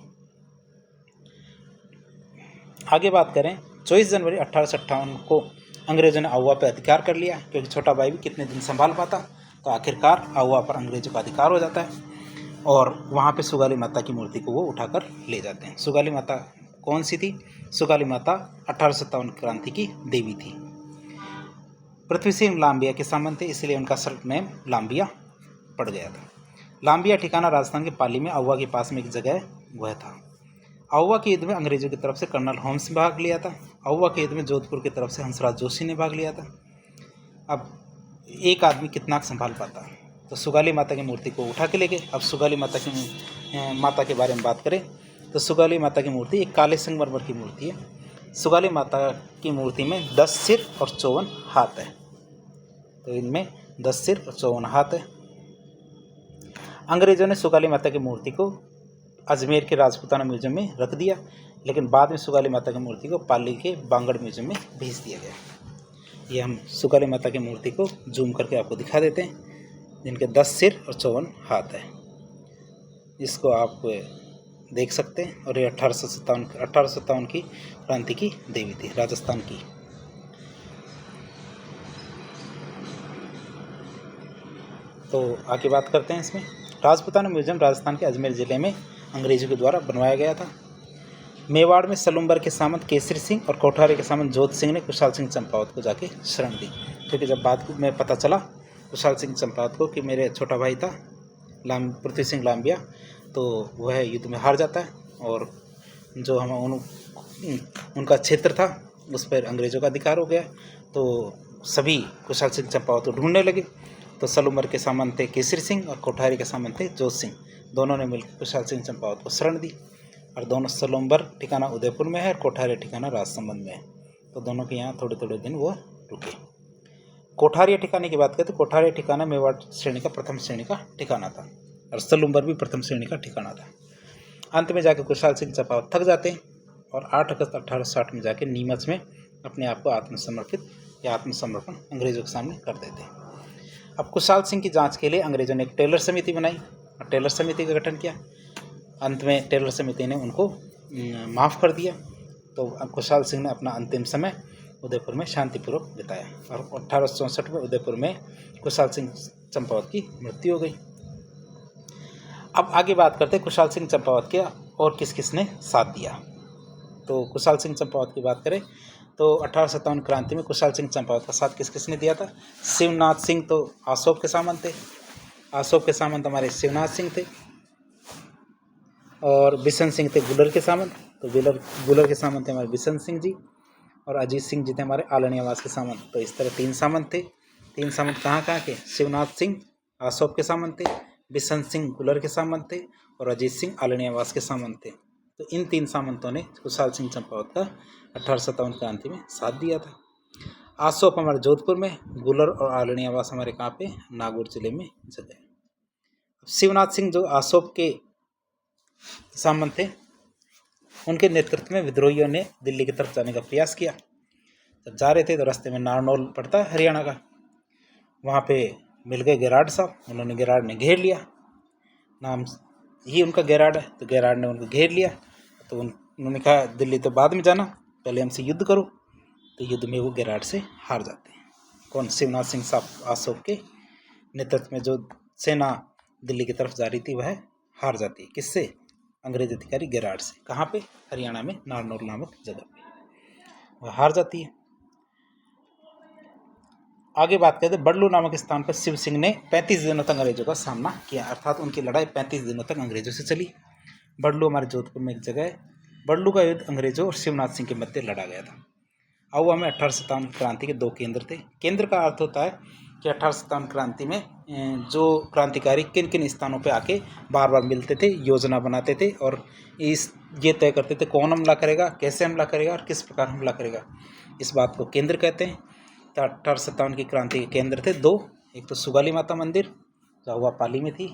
आगे बात करें, 24 जनवरी 1858 को अंग्रेजों ने आहुआ पर अधिकार कर लिया, क्योंकि छोटा भाई भी कितने दिन संभाल पाता। तो आखिरकार आहुआ पर अंग्रेजों का अधिकार हो जाता है और वहाँ पे सुगाली माता की मूर्ति को वो उठाकर ले जाते हैं। सुगाली माता कौन सी थी? सुगाली माता 1857 क्रांति की देवी थी। पृथ्वी सिंह लांबिया के सामंत थे, इसलिए उनका सर्ट नेम लांबिया पड़ गया था। लांबिया ठिकाना राजस्थान के पाली में अहुआ के पास में एक जगह वह था। अहुआ के युद्ध में अंग्रेजों की तरफ से कर्नल होम्स ने भाग लिया था। अहुआ के युद्ध में जोधपुर की तरफ से हंसराज जोशी ने भाग लिया था। अब एक आदमी कितना संभाल पाता? तो सुगाली माता की मूर्ति को उठा के ले गए। अब सुगाली माता के बारे में बात करें तो सुगाली माता की मूर्ति एक काले संगमरमर की मूर्ति है। सुगाली माता की मूर्ति में 10 सिर और 54 हाथ है। तो इनमें 10 सिर और 54 हाथ है। अंग्रेजों ने सुगाली माता की मूर्ति को अजमेर के राजपूताना म्यूजियम में रख दिया, लेकिन बाद में सुगाली माता की मूर्ति को पाली के बांगड़ म्यूजियम में भेज दिया गया। ये हम सुगाली माता की मूर्ति को जूम करके आपको दिखा देते हैं, जिनके 10 सिर और 54 हाथ है। इसको आप देख सकते हैं। और ये 1857 की क्रांति की देवी थी, राजस्थान की। तो आगे बात करते हैं इसमें। राजपूताना म्यूजियम राजस्थान के अजमेर जिले में अंग्रेजों के द्वारा बनवाया गया था। मेवाड़ में सलुम्बर के सामंत केसरी सिंह और कोठारी के सामंत जोध सिंह ने कुशाल सिंह चंपावत को जाके शरण दी, क्योंकि जब बाद में पता चला कुशाल सिंह चंपावत को कि मेरे छोटा भाई था पृथ्वी सिंह लांबिया, तो वह युद्ध में हार जाता है और जो उनका क्षेत्र था उस पर अंग्रेजों का अधिकार हो गया। तो सभी कुशाल सिंह चंपावत को ढूंढने लगे। तो सलुम्बर के सामंत थे केसरी सिंह और कोठारी के सामंत थे जोध सिंह। दोनों ने मिलकर कुशाल सिंह चंपावत को शरण दी। और दोनों सलुम्बर ठिकाना उदयपुर में है और कोठारी ठिकाना राजसमंद में है। तो दोनों के यहाँ थोड़े थोड़े दिन वो रुके। कोठारिया ठिकाने की बात करें तो कोठारिया ठिकाना मेवाड़ श्रेणी का प्रथम श्रेणी का ठिकाना था और सलुम्बर भी प्रथम श्रेणी का ठिकाना था। अंत में जाकर कुशाल सिंह चंपावत थक जाते हैं और 8 अगस्त 1860 में जाकर नीमच में अपने आप को आत्मसमर्पण अंग्रेजों के सामने कर देते हैं। अब कुशाल सिंह की जांच के लिए अंग्रेजों ने एक टेलर समिति बनाई और टेलर समिति का गठन किया। अंत में टेलर समिति ने उनको माफ़ कर दिया। तो कुशाल सिंह ने अपना अंतिम समय उदयपुर में शांतिपूर्वक बिताया और 1864 में उदयपुर में कुशाल सिंह चंपावत की मृत्यु हो गई। अब आगे बात करते हैं कुशाल सिंह चंपावत के और किस किस ने साथ दिया। तो कुशाल सिंह चंपावत की बात करें तो 1857 क्रांति में कुशाल सिंह चंपावत का साथ किस किस ने दिया था? शिवनाथ सिंह तो आसोप के सामंत थे। आसोप के सामंत हमारे शिवनाथ सिंह थे और बिशन सिंह थे गुलर के सामंत। तो गुलर के सामंत थे हमारे बिशन सिंह जी और अजीत सिंह जी थे हमारे आलनी आवास के सामंत। तो इस तरह 3 सामंत थे। 3 सामंत कहाँ के? शिवनाथ सिंह आसोप के सामंत थे, बिशन सिंह गुलर के सामंत थे और अजीत सिंह आलनी आवास के सामंत थे। तो इन 3 सामंतों ने कुशाल सिंह चंपावत का 1857 क्रांति में साथ दिया था। आसोप हमारे जोधपुर में, गुलर और आलनी आवास हमारे कहाँ पे? नागौर जिले में जगह। शिवनाथ सिंह जो आसोप के सामंत थे, उनके नेतृत्व में विद्रोहियों ने दिल्ली की तरफ जाने का प्रयास किया। जब जा रहे थे तो रास्ते में नारनौल पड़ता है हरियाणा का, वहाँ पे मिल गए गेराड साहब। उन्होंने गेराड ने घेर लिया, नाम ही उनका गेराड है। तो गेराड ने उनको घेर लिया। तो उन्होंने कहा दिल्ली तो बाद में जाना, पहले हमसे युद्ध करो। तो युद्ध में वो गेराड से हार जाते हैं। कौन? शिवनाथ सिंह साहब आसोप के नेतृत्व में जो सेना दिल्ली की तरफ जा रही थी वह हार जाती है। किससे? अंग्रेज अधिकारी गेराड से। कहाँ पे? हरियाणा में नारनौल नामक जगह पे वह हार जाती है। आगे बात करते हैं बडलू नामक स्थान पर शिव सिंह ने 35 दिनों तक अंग्रेजों का सामना किया, अर्थात उनकी लड़ाई 35 दिनों तक अंग्रेजों से चली। बडलू हमारे जोधपुर में एक जगह है। बडलू का युद्ध अंग्रेजों और शिवनाथ सिंह के मध्य लड़ा गया था। अहुआ में 1857 क्रांति के 2 केंद्र थे। केंद्र का अर्थ होता है कि 1857 क्रांति में जो क्रांतिकारी किन किन स्थानों पे आके बार बार मिलते थे, योजना बनाते थे और ये तय करते थे कौन हमला करेगा, कैसे हमला करेगा और किस प्रकार हमला करेगा। इस बात को केंद्र कहते हैं। तो 1857 की क्रांति के केंद्र थे 2, एक तो सुगाली माता मंदिर जो अहुआ पाली में थी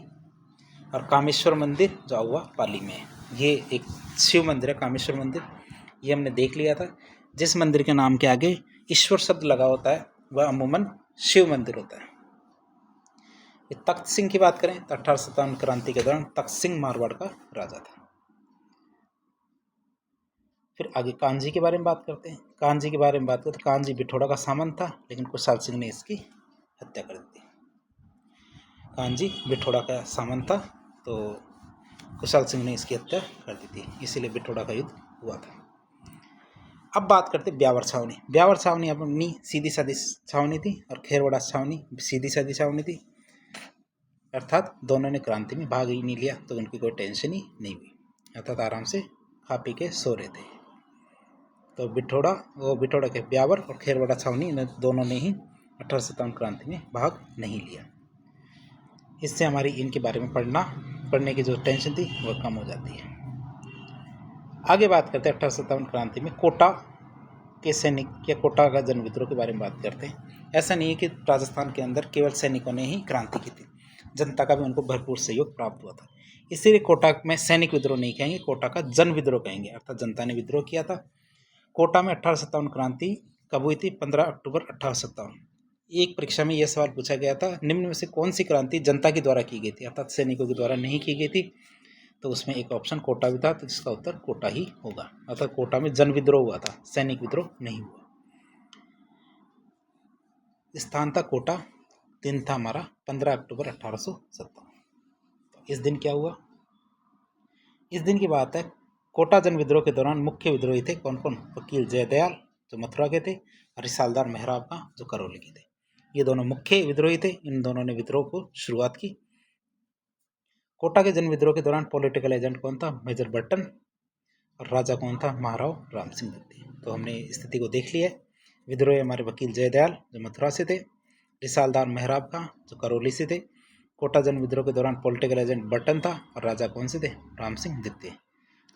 और कामेश्वर मंदिर जो अहुआ पाली में है। ये एक शिव मंदिर है कामेश्वर मंदिर, ये हमने देख लिया था। जिस मंदिर के नाम के आगे ईश्वर शब्द लगा होता है वह अमूमन शिव मंदिर होता है। तख्त सिंह की बात करें तो 1857 क्रांति के दौरान तख्त सिंह मारवाड़ का राजा था। फिर आगे कांजी के बारे में बात करते हैं। कांजी के बारे में बात करें तो कांजी बिठोड़ा का सामंत था, लेकिन कुशाल सिंह ने इसकी हत्या कर दी। कांजी बिठोड़ा का सामंत था तो कुशाल सिंह ने इसकी हत्या कर दी थी, इसीलिए बिठोड़ा का युद्ध हुआ था। अब बात करते ब्यावर छावनी। ब्यावर छावनी अपनी सीधी सादी छावनी थी और खेरवाड़ा छावनी सीधी सादी छावनी थी, अर्थात दोनों ने क्रांति में भाग ही नहीं लिया तो उनकी कोई टेंशन ही नहीं हुई, अर्थात आराम से खा पी के सो रहे थे। तो बिठोड़ा के ब्यावर और खेरवाड़ा छावनी दोनों ने ही 1857 क्रांति में भाग नहीं लिया। इससे हमारी इनके बारे में पढ़ने की जो टेंशन थी वह कम हो जाती है। आगे बात करते हैं 1857 क्रांति में कोटा के सैनिक या कोटा का जन विद्रोह के बारे में बात करते हैं। ऐसा नहीं है कि राजस्थान के अंदर केवल सैनिकों ने ही क्रांति की थी, जनता का भी उनको भरपूर सहयोग प्राप्त हुआ था। इसीलिए कोटा में सैनिक विद्रोह नहीं कहेंगे, कोटा का जन विद्रोह कहेंगे, अर्थात जनता ने विद्रोह किया था। कोटा में 1857 क्रांति कब हुई थी? 15 अक्टूबर 1857। एक परीक्षा में यह सवाल पूछा गया था, निम्न में से कौन सी क्रांति जनता के द्वारा की गई थी, अर्थात सैनिकों के द्वारा नहीं की गई थी? तो उसमें एक ऑप्शन कोटा भी था, तो जिसका उत्तर कोटा ही होगा, अर्थात कोटा में जन विद्रोह हुआ था, सैनिक विद्रोह नहीं हुआ। स्थान था कोटा, दिन था हमारा 15 अक्टूबर 1857। इस दिन क्या हुआ? इस दिन की बात है, कोटा जन विद्रोह के दौरान मुख्य विद्रोही थे कौन कौन? वकील जयदयाल जो मथुरा के थे और रिसालदार मेहराब खां जो करौली के थे। ये दोनों मुख्य विद्रोही थे, इन दोनों ने विद्रोह को शुरुआत की। कोटा के जन विद्रोह के दौरान पॉलिटिकल एजेंट कौन था? Major Burton. और राजा कौन था? महाराव राम सिंह दत्ती। तो हमने स्थिति को देख लिया। विद्रोही हमारे वकील जयदयाल जो मथुरा से थे, रिसालदार मेहराब खां जो करौली से थे। कोटा जन विद्रोह के दौरान पॉलिटिकल एजेंट बर्टन था और राजा कौन से थे? राम सिंह दत्ती।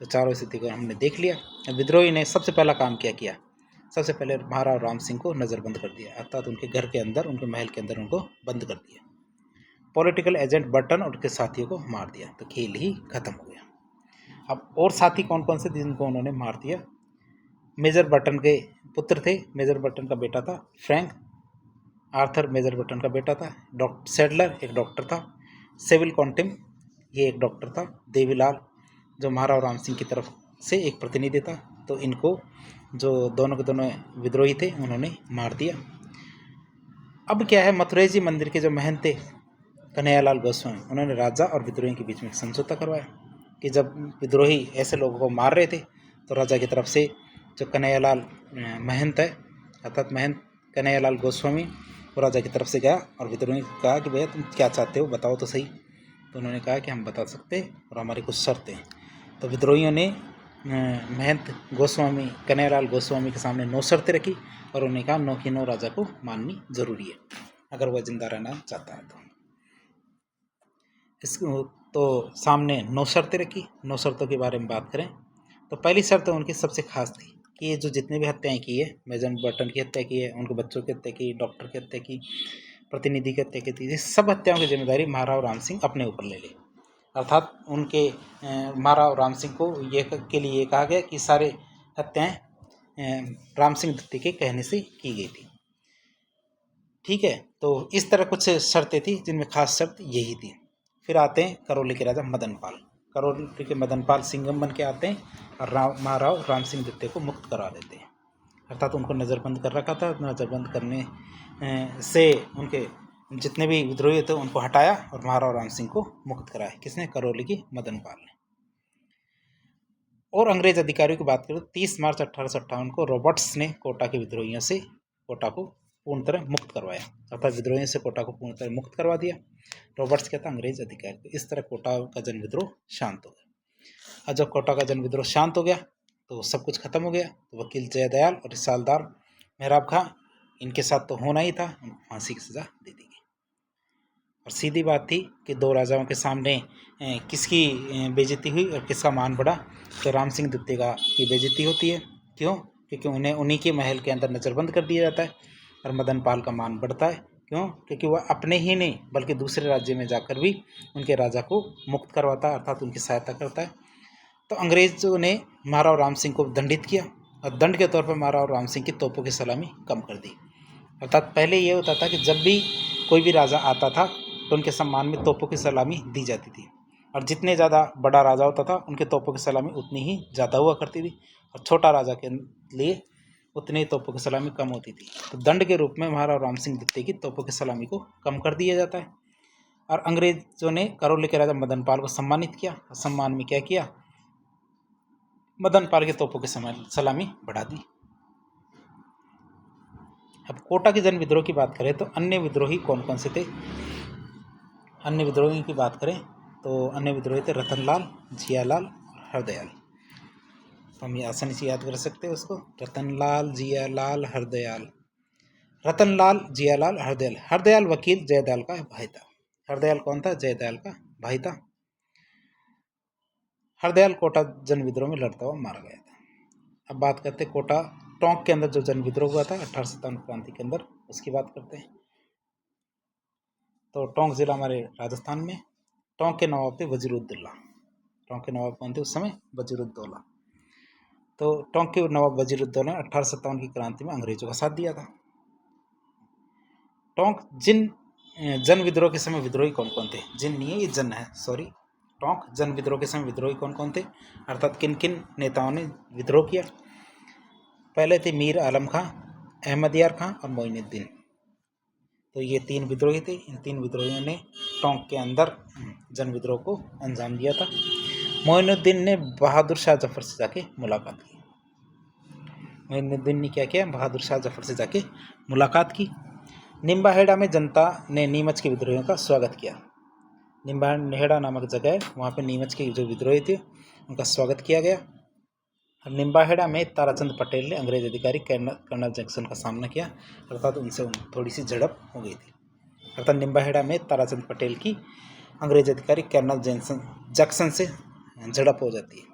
तो चारों स्थिति को हमने देख लिया। विद्रोही ने सबसे पहला काम क्या किया? सबसे पहले महाराव राम सिंह को नज़रबंद कर दिया, अर्थात उनके घर के अंदर, उनके महल के अंदर उनको बंद कर दिया। पॉलिटिकल एजेंट बर्टन और उनके साथियों को मार दिया, तो खेल ही खत्म हो गया। अब और साथी कौन कौन से जिनको उन्होंने मार दिया? मेजर बर्टन के पुत्र थे, मेजर बर्टन का बेटा था फ्रैंक, आर्थर मेजर बर्टन का बेटा था। डॉक्टर सेडलर एक डॉक्टर था, सेविल कॉन्टिम ये एक डॉक्टर था, देवीलाल जो महाराव राम सिंह की तरफ से एक प्रतिनिधि था। तो इनको जो दोनों के दोनों विद्रोही थे उन्होंने मार दिया। अब क्या है, मथुराई जी मंदिर के जो महंत थे कन्हैयालाल गोस्वामी, उन्होंने राजा और विद्रोही के बीच में समझौता करवाया कि जब विद्रोही ऐसे लोगों को मार रहे थे तो राजा की तरफ से जो कन्हैयालाल महंत है, अर्थात महंत कन्हैयालाल गोस्वामी, वो राजा की तरफ से गया और विद्रोही को कहा कि भैया तुम क्या चाहते हो, बताओ तो सही। तो उन्होंने कहा कि हम बता सकते और हमारी कुछ शर्तें हैं। तो विद्रोहियों ने महंत गोस्वामी कन्हैयालाल गोस्वामी के सामने 9 शर्तें रखी और उन्होंने कहा 9 की 9 राजा को माननी जरूरी है अगर वह जिंदा रहना चाहता है। तो सामने 9 शर्तें रखी। 9 शर्तों के बारे में बात करें तो पहली शर्त उनकी सबसे खास थी कि ये जो जितने भी हत्याएं की है, मेजर बर्टन की हत्या की है, उनके बच्चों की हत्या की, डॉक्टर की हत्या की, प्रतिनिधि की हत्या की थी, सब हत्याओं की जिम्मेदारी महाराव राम सिंह अपने ऊपर ले ले। अर्थात उनके महाराव राम सिंह को के लिए ये कहा गया कि सारे हत्याएं राम सिंह दत्ती के कहने से की गई थी। ठीक है, तो इस तरह कुछ शर्तें थी जिनमें खास शर्त यही थी। फिर आते हैं करौली के राजा मदनपाल। करौली के मदनपाल सिंघम बन के आते हैं और महाराव राम सिंह दत्ते को मुक्त करा देते हैं, अर्थात उनको नज़रबंद कर रखा था। नज़रबंद करने से उनके जितने भी विद्रोही थे उनको हटाया और महाराव राम सिंह को मुक्त कराया। किसने? करौली की मदनपाल ने। और अंग्रेज अधिकारियों की बात करें तो 30 मार्च 1858 को रॉबर्ट्स ने कोटा के विद्रोहियों से कोटा को पूर्ण तरह मुक्त करवाया, अर्थात विद्रोहियों से कोटा को पूर्ण तरह मुक्त करवा दिया। रॉबर्ट्स क्या था? अंग्रेज अधिकारी। इस तरह कोटा का जन विद्रोह शांत हो गया। और जब कोटा का जन विद्रोह शांत हो गया तो सब कुछ खत्म हो गया। तो वकील जयदयाल और रिसालदार मेहराब खां इनके साथ तो होना ही था, फांसी की सजा दे दी गई। और सीधी बात थी कि दो राजाओं के सामने किसकी बेइज्जती हुई और किसका मान बढ़ा? तो राम सिंह दत्ते की बेइज्जती होती है। क्यों? क्योंकि उन्हें उन्हीं के महल के अंदर नज़रबंद कर दिया जाता है। और मदनपाल का मान बढ़ता है। क्यों? क्योंकि वह अपने ही नहीं बल्कि दूसरे राज्य में जाकर भी उनके राजा को मुक्त करवाता है, अर्थात उनकी सहायता करता है। तो अंग्रेज़ों ने महाराव राम सिंह को दंडित किया और दंड के तौर पर महाराव राम सिंह की तोपों की सलामी कम कर दी। अर्थात पहले ये होता था कि जब भी कोई भी राजा आता था तो उनके सम्मान में तोपों की सलामी दी जाती थी, और जितने ज़्यादा बड़ा राजा होता था उनके तोपों की सलामी उतनी ही ज़्यादा हुआ करती थी, और छोटा राजा के लिए उतनी ही तोपों की सलामी कम होती थी। तो दंड के रूप में महाराव राम सिंह दत्ते की तोपों की सलामी को कम कर दिया जाता है। और अंग्रेजों ने करौली के राजा मदनपाल को सम्मानित किया। सम्मान में क्या किया? मदनपाल के तोपों की सलामी बढ़ा दी। अब कोटा के जन विद्रोह की बात करें तो अन्य विद्रोही कौन कौन से थे। अन्य विद्रोही की बात करें तो अन्य विद्रोही थे रतनलाल, जियालाल और हरदयाल। तो हम ये आसानी से याद कर सकते हैं उसको, रतनलाल, जियालाल, हरदयाल। रतनलाल, जियालाल, हरदयाल। हरदयाल वकील जयदयाल का भाई था। हरदयाल कौन था? जयदयाल का भाई था। हरदयाल कोटा जन विद्रोह में लड़ता हुआ मारा गया था। अब बात करते हैं कोटा टोंक के अंदर जो जन विद्रोह हुआ था 1857 क्रांति के अंदर, उसकी बात करते हैं। तो टोंक जिला हमारे राजस्थान में। टोंक के नवाब थे वजीरुद्दौला। टोंक के नवाब कौन थे उस समय? वजीरुद्दौला। तो टोंक के नवाब वजीरुद्दौला ने 1857 की क्रांति में अंग्रेजों का साथ दिया था। टोंक जिन जन विद्रोह के समय विद्रोही कौन कौन थे? जिन नहीं है, ये जन है, सॉरी। टोंक जन विद्रोह के समय विद्रोही कौन कौन थे, अर्थात किन किन नेताओं ने विद्रोह किया? पहले थे मीर आलम खां, अहमद यार खां और मोइनुद्दीन। तो ये 3 विद्रोही थे। इन 3 विद्रोहियों ने टोंक के अंदर जन विद्रोह को अंजाम दिया था। मोइनुद्दीन ने बहादुर शाह जफर से जाके मुलाकात की। मोइनुद्दीन ने क्या किया? बहादुर शाह जफर से जाके मुलाकात की। निम्बाहेड़ा में जनता ने नीमच के विद्रोहियों का स्वागत किया। निम्बाहेड़ा नामक जगह है, वहाँ पे नीमच के जो विद्रोही थे उनका स्वागत किया गया। निम्बाहेड़ा में ताराचंद पटेल ने अंग्रेज अधिकारी कर्नल जैक्सन का सामना किया, अर्थात उनसे थोड़ी सी झड़प हो गई थी। अर्थात निम्बाहेड़ा में ताराचंद पटेल की अंग्रेज अधिकारी कर्नल जैक्सन से झड़प हो जाती है।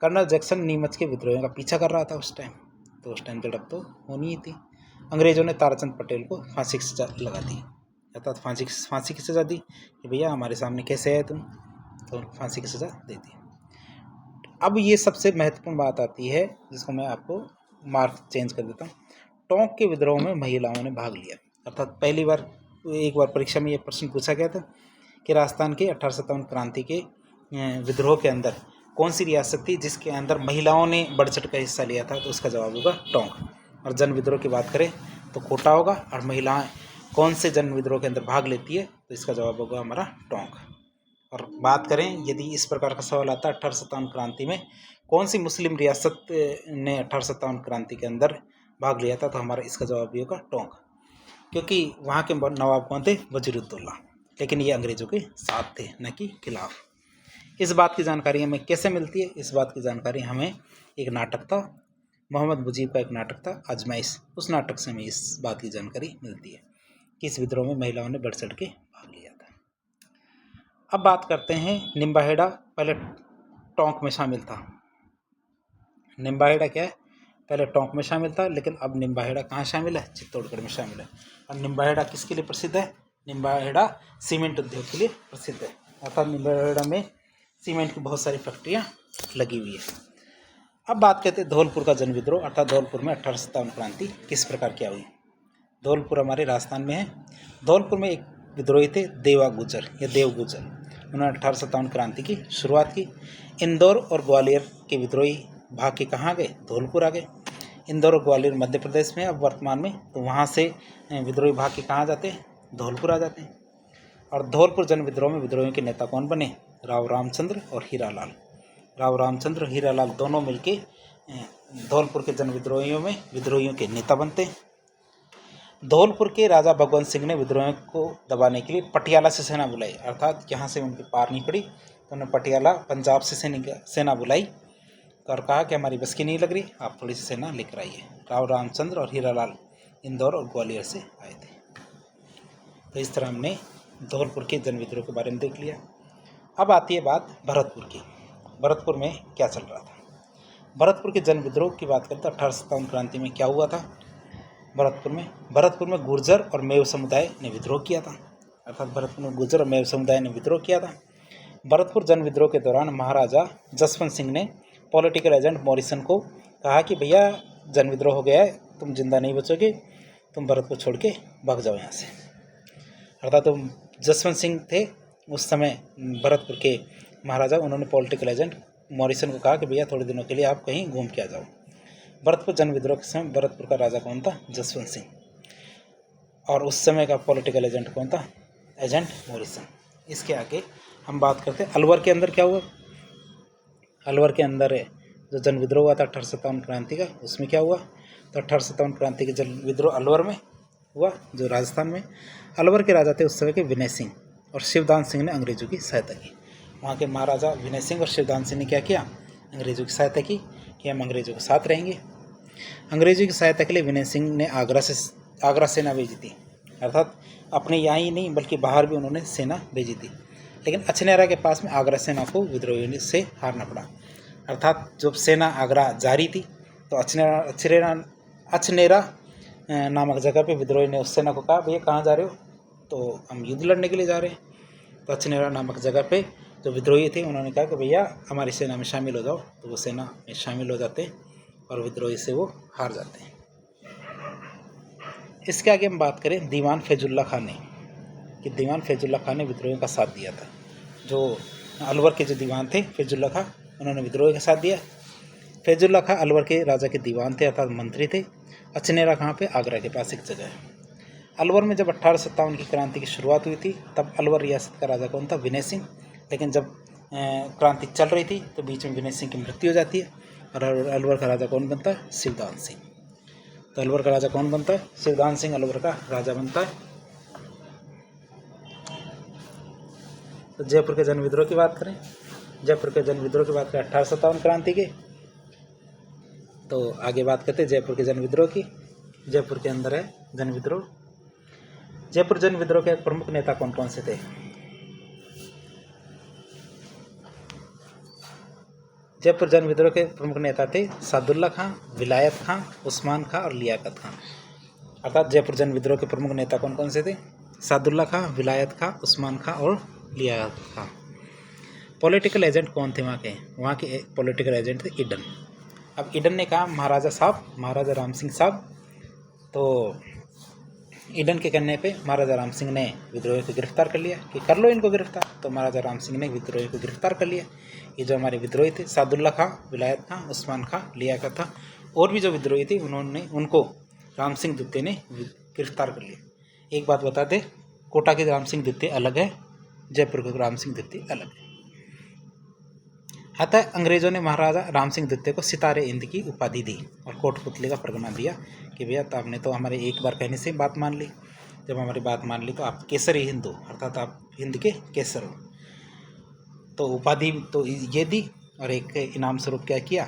कर्नल जैक्सन नीमच के विद्रोहियों का पीछा कर रहा था उस टाइम, तो उस टाइम झड़प तो होनी ही थी। अंग्रेजों ने ताराचंद पटेल को फांसी की सजा लगा दी, अर्थात फांसी की सजा दी कि भैया हमारे सामने कैसे आए तुम, तो फांसी की सजा दे दी। अब ये सबसे महत्वपूर्ण बात आती है जिसको मैं आपको मार्क चेंज कर देता हूँ। टोंक के विद्रोह में महिलाओं ने भाग लिया, अर्थात पहली बार एक बार परीक्षा में ये प्रश्न पूछा गया था कि राजस्थान के 1857 क्रांति के विद्रोह के अंदर कौन सी रियासत थी जिसके अंदर महिलाओं ने बढ़ चढ़ कर हिस्सा लिया था, तो उसका जवाब होगा टोंक। और जन विद्रोह की बात करें तो कोटा होगा। और महिलाएं कौन से जन विद्रोह के अंदर भाग लेती है, तो इसका जवाब होगा हमारा टोंक। और बात करें यदि इस प्रकार का सवाल आता है 1857 क्रांति में कौन सी मुस्लिम रियासत ने 1857 क्रांति के अंदर भाग लिया था, तो हमारा इसका जवाब भी होगा टोंक, क्योंकि वहाँ के नवाब कौन थे? वजीरुद्दौला। लेकिन ये अंग्रेजों के साथ थे, न कि खिलाफ। इस बात की जानकारी हमें कैसे मिलती है? इस बात की जानकारी हमें एक नाटक था, मोहम्मद मुजीब का एक नाटक था आजमाइश, उस नाटक से हमें इस बात की जानकारी मिलती है कि इस विद्रोह में महिलाओं ने बढ़ चढ़ के भाग लिया था। अब बात करते हैं निम्बाहेड़ा पहले टोंक में शामिल था। निम्बाहेड़ा क्या है? पहले टोंक में शामिल था, लेकिन अब निम्बाहेड़ा कहाँ शामिल है? चित्तौड़गढ़ में शामिल है। और निम्बाहेड़ा किसके लिए प्रसिद्ध है? निम्बाहेड़ा सीमेंट उद्योग के लिए प्रसिद्ध है, अर्थात निम्बाहेड़ा में सीमेंट की बहुत सारी फैक्ट्रियाँ लगी हुई है। अब बात करते हैं धौलपुर का जन विद्रोह, अर्थात धौलपुर में 1857 क्रांति किस प्रकार क्या हुई। धौलपुर हमारे राजस्थान में है। धौलपुर में एक विद्रोही थे देवा गुजर या देव गुजर, उन्होंने 1857 क्रांति की शुरुआत की। इंदौर और ग्वालियर के विद्रोही भाग के कहाँ गए? धौलपुर आ गए। इंदौर और ग्वालियर मध्य प्रदेश में अब वर्तमान में, तो वहाँ से विद्रोही भाग के कहाँ जाते हैं? धौलपुर आ जाते हैं। और धौलपुर जन विद्रोह में विद्रोहियों के नेता कौन बने? राव रामचंद्र और हीरालाल। राव रामचंद्र और हीरालाल दोनों मिलके धौलपुर के जन विद्रोहियों के नेता बनते हैं। धौलपुर के राजा भगवंत सिंह ने विद्रोहियों को दबाने के लिए पटियाला से सेना बुलाई, अर्थात यहाँ से उनकी पार नहीं पड़ी तो उन्होंने पटियाला पंजाब से सेना बुलाई और कहा कि हमारी बस की नहीं लग रही, आप थोड़ी सी सेना लेकर आइए। राव रामचंद्र और हीरालाल इंदौर और ग्वालियर से आए थे। तो इस तरह हमने धौलपुर के जन विद्रोह के बारे में देख लिया। अब आती है बात भरतपुर की। भरतपुर में क्या चल रहा था? भरतपुर के जन विद्रोह की बात करते 1857 क्रांति में क्या हुआ था भरतपुर में गुर्जर और मेव समुदाय ने विद्रोह किया था, अर्थात भरतपुर में गुर्जर और मेव समुदाय ने विद्रोह किया था। भरतपुर जन विद्रोह के दौरान महाराजा जसवंत सिंह ने पॉलिटिकल एजेंट मॉरिसन को कहा कि भैया जन विद्रोह हो गया है, तुम जिंदा नहीं बचोगे, तुम भरतपुर छोड़ के भाग जाओ यहाँ से। अर्थात तो जसवंत सिंह थे उस समय भरतपुर के महाराजा, उन्होंने पॉलिटिकल एजेंट मॉरिसन को कहा कि भैया थोड़े दिनों के लिए आप कहीं घूम के आ जाओ। भरतपुर जन विद्रोह के समय भरतपुर का राजा कौन था? जसवंत सिंह। और उस समय का पॉलिटिकल एजेंट कौन था? Agent Morrison. इसके आगे हम बात करते हैं अलवर के अंदर क्या हुआ। अलवर के अंदर जो जन विद्रोह हुआ था 1857 क्रांति का, उसमें क्या हुआ? तो 1857 क्रांति के जन विद्रोह अलवर में हुआ, जो राजस्थान में। अलवर के राजा थे उस समय के विनय सिंह, और शिवदान सिंह ने अंग्रेजों की सहायता की। वहाँ के महाराजा विनय सिंह और शिवदान सिंह ने क्या किया, अंग्रेजों की सहायता की कि हम अंग्रेजों के साथ रहेंगे। अंग्रेजों की सहायता के लिए विनय सिंह ने आगरा सेना भेजी थी, अर्थात अपने यहाँ ही नहीं बल्कि बाहर भी उन्होंने सेना भेजी थी। लेकिन अछनेरा के पास में आगरा सेना को विद्रोहियों से हारना पड़ा, अर्थात जब सेना आगरा जा रही थी तो अछनेरा नामक जगह पे विद्रोही ने उस सेना को कहा, भैया कहाँ जा रहे हो, तो हम युद्ध लड़ने के लिए जा रहे हैं। तो अछनेरा नामक जगह पे जो विद्रोही थे उन्होंने कहा कि भैया हमारी सेना में शामिल हो जाओ, तो वो सेना में शामिल हो जाते हैं और विद्रोही से वो हार जाते हैं। इसके आगे हम बात करें दीवान फैजुल्ला खान ने, कि दीवान फैजुल्ला खान ने विद्रोहियों का साथ दिया था। जो अलवर के जो दीवान थे फैजुल्ला खां, उन्होंने विद्रोह का साथ दिया। फैजुल्ला खां अलवर के राजा के दीवान थे, अर्थात मंत्री थे। अछनेरा कहाँ पे, आगरा के पास एक जगह है। अलवर में जब 1857 की क्रांति की शुरुआत हुई थी तब अलवर रियासत का राजा कौन था, विनय सिंह। लेकिन जब क्रांति चल रही थी तो बीच में विनय सिंह की मृत्यु हो जाती है और अलवर का राजा कौन बनता है, शिवदान सिंह। तो अलवर का राजा कौन बनता है, शिवदान सिंह अलवर का राजा बनता है। तो जयपुर के जन विद्रोह की बात करें, जयपुर के जन विद्रोह की बात करें 1857 क्रांति के, तो आगे बात करते हैं जयपुर के जन विद्रोह की। जयपुर के अंदर है जन विद्रोह। जयपुर जन विद्रोह के प्रमुख नेता कौन कौन से थे, जयपुर जन विद्रोह के प्रमुख नेता थे सादुल्ला खां, विलायत खां, उस्मान खां और लियाकत खां। अर्थात जयपुर जन विद्रोह के प्रमुख नेता कौन कौन से थे, सादुल्ला खां, विलायत खां, उस्मान खां और लियाकत खां। पॉलिटिकल एजेंट कौन थे वहाँ के पॉलिटिकल एजेंट थे ईडन। अब ईडन ने कहा महाराजा साहब, महाराजा राम सिंह साहब, तो ईडन के कहने पे महाराजा राम सिंह ने विद्रोही को गिरफ्तार कर लिया कि कर लो इनको गिरफ्तार। तो महाराजा राम सिंह ने विद्रोही को गिरफ्तार कर लिया। ये जो हमारे विद्रोही थे सादुल्ला खां, विलायत खां, उस्मान खां, लियाकत खां और भी जो विद्रोही थे उनको राम सिंह द्वितीय ने गिरफ्तार कर लिया। एक बात बता दें, कोटा के राम सिंह द्वितीय अलग है, जयपुर के राम सिंह द्वितीय अलग है। अतः अंग्रेजों ने महाराजा राम सिंह द्वितीय को सितारे हिंद की उपाधि दी और कोटपुतली का परगना दिया कि भैया तो आपने तो हमारे एक बार कहने से बात मान ली, जब हमारी बात मान ली तो आप केसरी हिंद हो, अर्थात आप हिंद के केसर हो। तो उपाधि तो ये दी और एक इनाम स्वरूप क्या किया,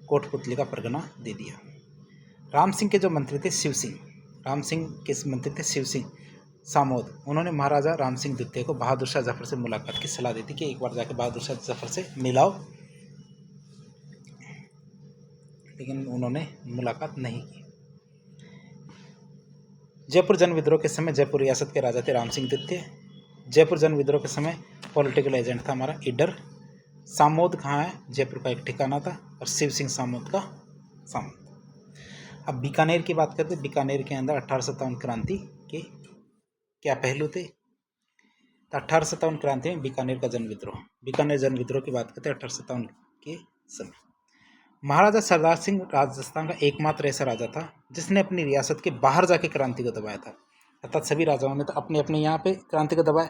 कोटपुतली का परगना दे दिया। राम सिंह के जो मंत्री थे शिव सिंह, राम सिंह के मंत्री थे शिव सिंह सामोद, उन्होंने महाराजा राम सिंह द्वितीय को बहादुर शाह जफर से मुलाकात की सलाह दी थी कि एक बार जाके बहादुर शाह जफर से मिलाओ, लेकिन उन्होंने मुलाकात नहीं की। जयपुर जन विद्रोह के समय जयपुर रियासत के राजा थे राम सिंह द्वितीय। जयपुर जन विद्रोह के समय पॉलिटिकल एजेंट था हमारा ईडर। सामोद कहाँ है, जयपुर का एक ठिकाना था, और शिव सिंह सामोद का सामोद। अब बीकानेर की बात करते हैं। बीकानेर के अंदर 1857 क्रांति के क्या पहलू थे, तो 1857 क्रांति में बीकानेर का जन विद्रोह, बीकानेर जन विद्रोह की बात करते हैं 1857 के समय। महाराजा सरदार सिंह राजस्थान का एकमात्र ऐसा राजा था जिसने अपनी रियासत के बाहर जाके क्रांति को दबाया था। अर्थात सभी राजाओं ने तो अपने अपने यहाँ पे क्रांति को दबाया,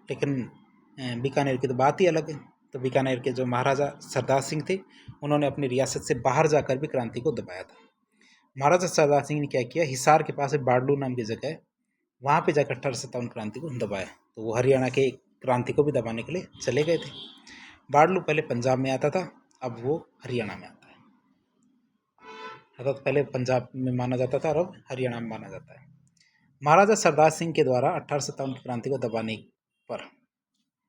लेकिन बीकानेर की तो बात ही अलग है। तो बीकानेर के जो महाराजा सरदार सिंह थे उन्होंने अपनी रियासत से बाहर जाकर भी क्रांति को दबाया था। महाराजा सरदार सिंह ने क्या किया, हिसार के पास बाड़लू नाम की जगह है, वहाँ पे जाकर 1857 क्रांति को दबाया। तो वो हरियाणा के क्रांति को भी दबाने के लिए चले गए थे। बाड़लू पहले पंजाब में आता था, अब वो हरियाणा में आता है। अर्थात पहले पंजाब में माना जाता था और अब हरियाणा में माना जाता है। महाराजा सरदार सिंह के द्वारा 1857 की क्रांति को दबाने पर,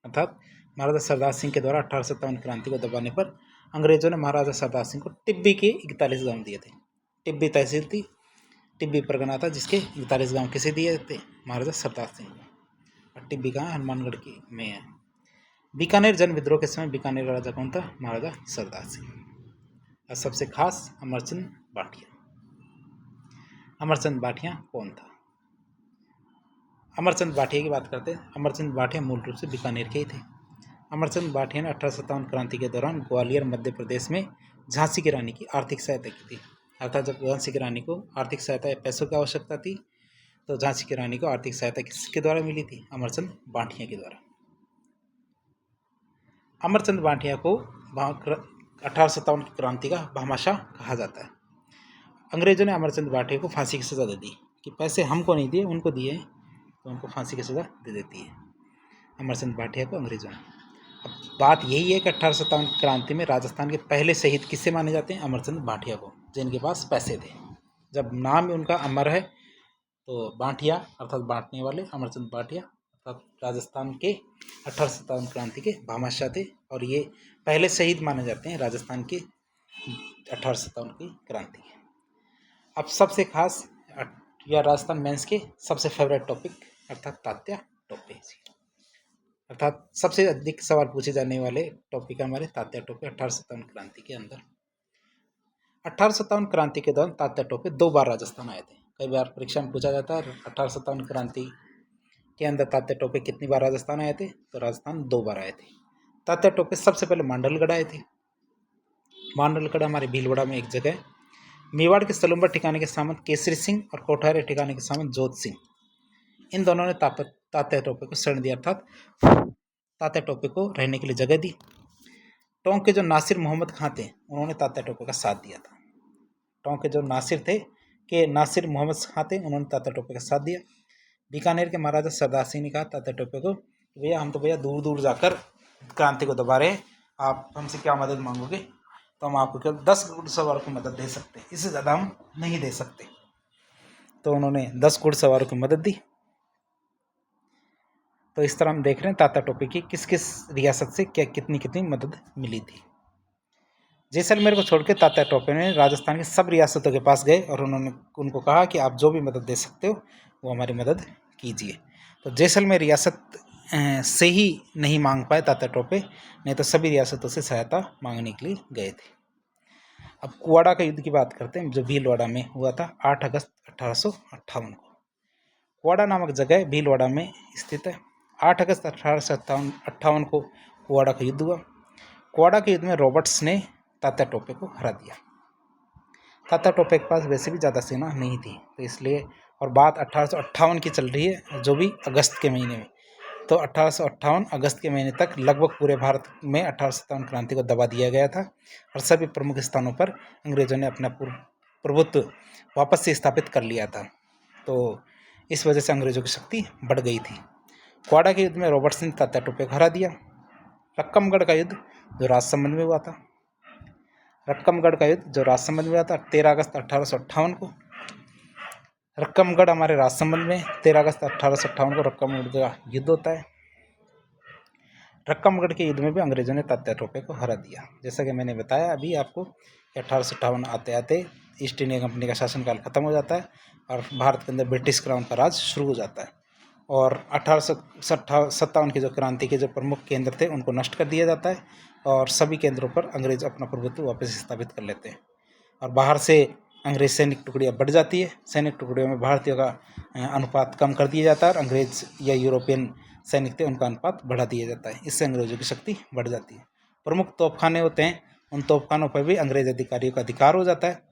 अर्थात महाराजा सरदार सिंह के द्वारा 1857 क्रांति को दबाने पर अंग्रेजों ने महाराजा सरदार सिंह को टिब्बी के 41 गांव दिए थे। टिब्बी तहसील थी, टिब्बी परगना था, जिसके 41 गांव किसे दिए थे, महाराजा सरदार सिंह को। और टिब्बी कहाँ, हनुमानगढ़ की में है। बीकानेर जन विद्रोह के समय बीकानेर का राजा कौन था, महाराजा सरदार सिंह। और सबसे खास अमरचंद भाटिया। अमरचंद भाटिया कौन था, अमरचंद भाटिया की बात करते हैं। अमरचंद भाटिया मूल रूप से बीकानेर के ही थे। अमरचंद भाटिया ने 1857 क्रांति के दौरान ग्वालियर मध्य प्रदेश में झांसी की रानी की आर्थिक सहायता की थी। अर्थात जब झांसी की रानी को आर्थिक सहायता या पैसों की आवश्यकता थी तो झांसी की रानी को आर्थिक सहायता किसके द्वारा मिली थी, अमरचंद भाटिया के द्वारा। अमरचंद भाटिया को 1857 की क्रांति का भामाशाह कहा जाता है। अंग्रेजों ने अमरचंद भाटिया को फांसी की सज़ा दे दी कि पैसे हमको नहीं दिए, उनको दिए, तो उनको फांसी की सज़ा दे देती है अमरचंद भाटिया को अंग्रेजों ने। अब बात यही है कि 1857 क्रांति में राजस्थान के पहले शहीद किससे माने जाते हैं? अमरचंद भाटिया को, जिनके पास पैसे थे। जब नाम उनका अमर है तो भाटिया अर्थात बांटने वाले, अमरचंद भाटिया अर्थात राजस्थान के 1857 क्रांति के भामाशाह थे और ये पहले शहीद माने जाते हैं राजस्थान के 1857 की क्रांति के। अब सबसे खास या राजस्थान मेंस के सबसे फेवरेट टॉपिक अर्थात तात्या टोपे, अर्थात सबसे अधिक सवाल पूछे जाने वाले टॉपिक हमारे तात्या टोपे 1857 क्रांति के अंदर। 1857 क्रांति के दौरान तात्या टोपे 2 बार राजस्थान आए थे। कई बार परीक्षा में पूछा जाता है 1857 क्रांति के अंदर तात्या टोपे कितनी बार राजस्थान आए थे, तो राजस्थान 2 बार आए थे। तात्या टोपे सबसे पहले मांडलगढ़ आए थे। मांडलगढ़ हमारे भीलवाड़ा में एक जगह है। मेवाड़ के सलूम्बर ठिकाने के सामंत केसरी सिंह और कोठारे ठिकाने के सामंत जोत सिंह, इन दोनों ने तात्या टोपे को शरण दिया, अर्थात तात्या टोपे को रहने के लिए जगह दी। टोंक के जो नासिर मोहम्मद खां थे, उन्होंने तात्या टोपे का साथ दिया था। टोंक के जो नासिर थे कि नासिर मोहम्मद खां थे, उन्होंने तात्या टोपे का साथ दिया। बीकानेर के महाराजा सरदार सिंह ने कहा तात्या टोपे को, भैया हम तो भैया दूर दूर जाकर क्रांति को दबा रहे हैं, आप हमसे क्या मदद मांगोगे? तो हम आपको केवल 10 घुड़सवारों की मदद दे सकते हैं, इससे ज़्यादा हम नहीं दे सकते। तो उन्होंने 10 घुड़सवारों की मदद दी। तो इस तरह हम देख रहे हैं तात्या टोपे की किस किस रियासत से क्या कितनी कितनी मदद मिली थी। जैसलमेर को छोड़ के तात्या टोपे ने राजस्थान की सब रियासतों के पास गए और उन्होंने उनको कहा कि आप जो भी मदद दे सकते हो वो हमारी मदद कीजिए। तो जैसलमेर रियासत से ही नहीं मांग पाए तात्या टोपे, नहीं तो सभी रियासतों से सहायता मांगने के लिए गए थे। अब कुवाड़ा का युद्ध की बात करते हैं, जो भीलवाड़ा में हुआ था 8 अगस्त 1858 को। कुवाड़ा नामक जगह भीलवाड़ा में स्थित है। 8 अगस्त 1858 को कुवाड़ा का युद्ध हुआ। कुवाड़ा के युद्ध में रॉबर्ट्स ने तात्या टोपे को हरा दिया। तात्या टोपे के पास वैसे भी ज़्यादा सेना नहीं थी, तो इसलिए, और बात 1858 की चल रही है, जो भी अगस्त के महीने में, तो 1858 अगस्त के महीने तक लगभग पूरे भारत में 1857 क्रांति को दबा दिया गया था और सभी प्रमुख स्थानों पर अंग्रेजों ने अपना प्रभुत्व वापस से स्थापित कर लिया था। तो इस वजह से अंग्रेजों की शक्ति बढ़ गई थी। कुवाड़ा के युद्ध में रॉबर्ट्स ने तात्या टोपे को हरा दिया। रक्कमगढ़ का युद्ध जो राजसमंद में हुआ था, रक्कमगढ़ का युद्ध जो राजसमंद में हुआ था 13 अगस्त 1858 को। रक्कमगढ़ हमारे राजसमंद में 13 अगस्त 1858 को रक्कमगढ़ का युद्ध होता है। रक्कमगढ़ के युद्ध में भी अंग्रेजों ने तात्या टोपे को हरा दिया। जैसा कि मैंने बताया अभी आपको कि 1858 आते आते ईस्ट इंडिया कंपनी का शासनकाल खत्म हो जाता है और भारत के अंदर ब्रिटिश क्राउन का राज शुरू हो जाता है और 1857 के जो क्रांति के जो प्रमुख केंद्र थे उनको नष्ट कर दिया जाता है और सभी केंद्रों पर अंग्रेज अपना प्रभुत्व वापस स्थापित कर लेते हैं और बाहर से अंग्रेज सैनिक टुकड़ियाँ बढ़ जाती है। सैनिक टुकड़ियों में भारतीयों का अनुपात कम कर दिया जाता है और अंग्रेज या यूरोपियन सैनिक थे उनका अनुपात बढ़ा दिया जाता है। इससे अंग्रेजों की शक्ति बढ़ जाती है। प्रमुख तोपखाने होते हैं, उन तोपखानों पर भी अंग्रेज अधिकारियों का अधिकार हो जाता है।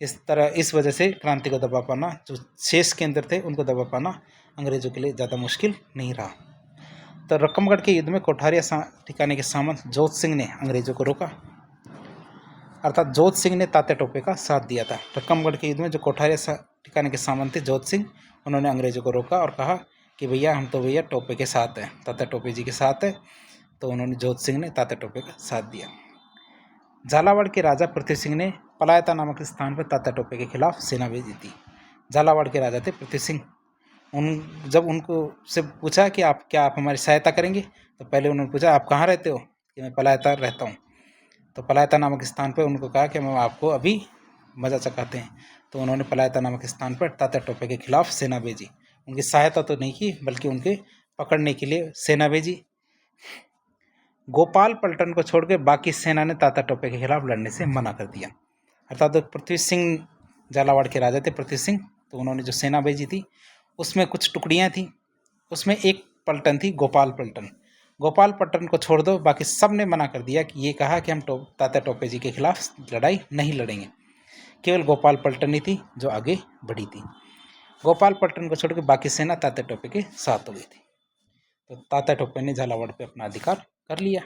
इस वजह से क्रांति को दबा पाना, जो शेष केंद्र थे उनको दबा पाना अंग्रेजों के लिए ज़्यादा मुश्किल नहीं रहा। तो रक्कमगढ़ के युद्ध में कोठारिया ठिकाने के सामंत जोत सिंह ने अंग्रेजों को रोका, अर्थात जोत सिंह ने तात्या टोपे का साथ दिया था। रक्कमगढ़ के युद्ध में जो कोठारिया ठिकाने के सामंत थे जोत सिंह, उन्होंने अंग्रेजों को रोका और कहा कि भैया हम तो भैया टोपे के साथ हैं, तात्या टोपे जी के साथ है। तो उन्होंने जोत सिंह ने तात्या टोपे का साथ दिया। झालावाड़ के राजा पृथ्वी सिंह ने पलायता नामक स्थान पर तात्या टोपे के खिलाफ सेना भेजी थी। झालावाड़ के राजा थे पृथ्वी सिंह। जब उनको से पूछा कि आप हमारी सहायता करेंगे, तो पहले उन्होंने पूछा आप कहाँ रहते हो, कि मैं पलायता रहता हूँ। तो पलायता नामक स्थान पर उनको कहा कि हम आपको अभी मज़ा चखाते हैं। तो उन्होंने पलायता नामक स्थान पर तात्या टोपे के खिलाफ सेना भेजी। उनकी सहायता तो नहीं की बल्कि उनके पकड़ने के लिए सेना भेजी। गोपाल पलटन को छोड़कर बाकी सेना ने तात्या टोपे के खिलाफ लड़ने से मना कर दिया। अर्थात पृथ्वी सिंह झालावाड़ के राजा थे पृथ्वी सिंह, तो उन्होंने जो सेना भेजी थी उसमें कुछ टुकड़ियाँ थी, उसमें एक पलटन थी गोपाल पलटन। गोपाल पलटन को छोड़ दो बाकी सब ने मना कर दिया कि ये कहा कि हम तात्या टोपे जी के खिलाफ लड़ाई नहीं लड़ेंगे। केवल गोपाल पलटन ही थी जो आगे बढ़ी थी। गोपाल पलटन को छोड़कर बाकी सेना तात्या टोपे के साथ हो गई थी। तो तात्या टोपे ने झालावाड़ पे अपना अधिकार कर लिया।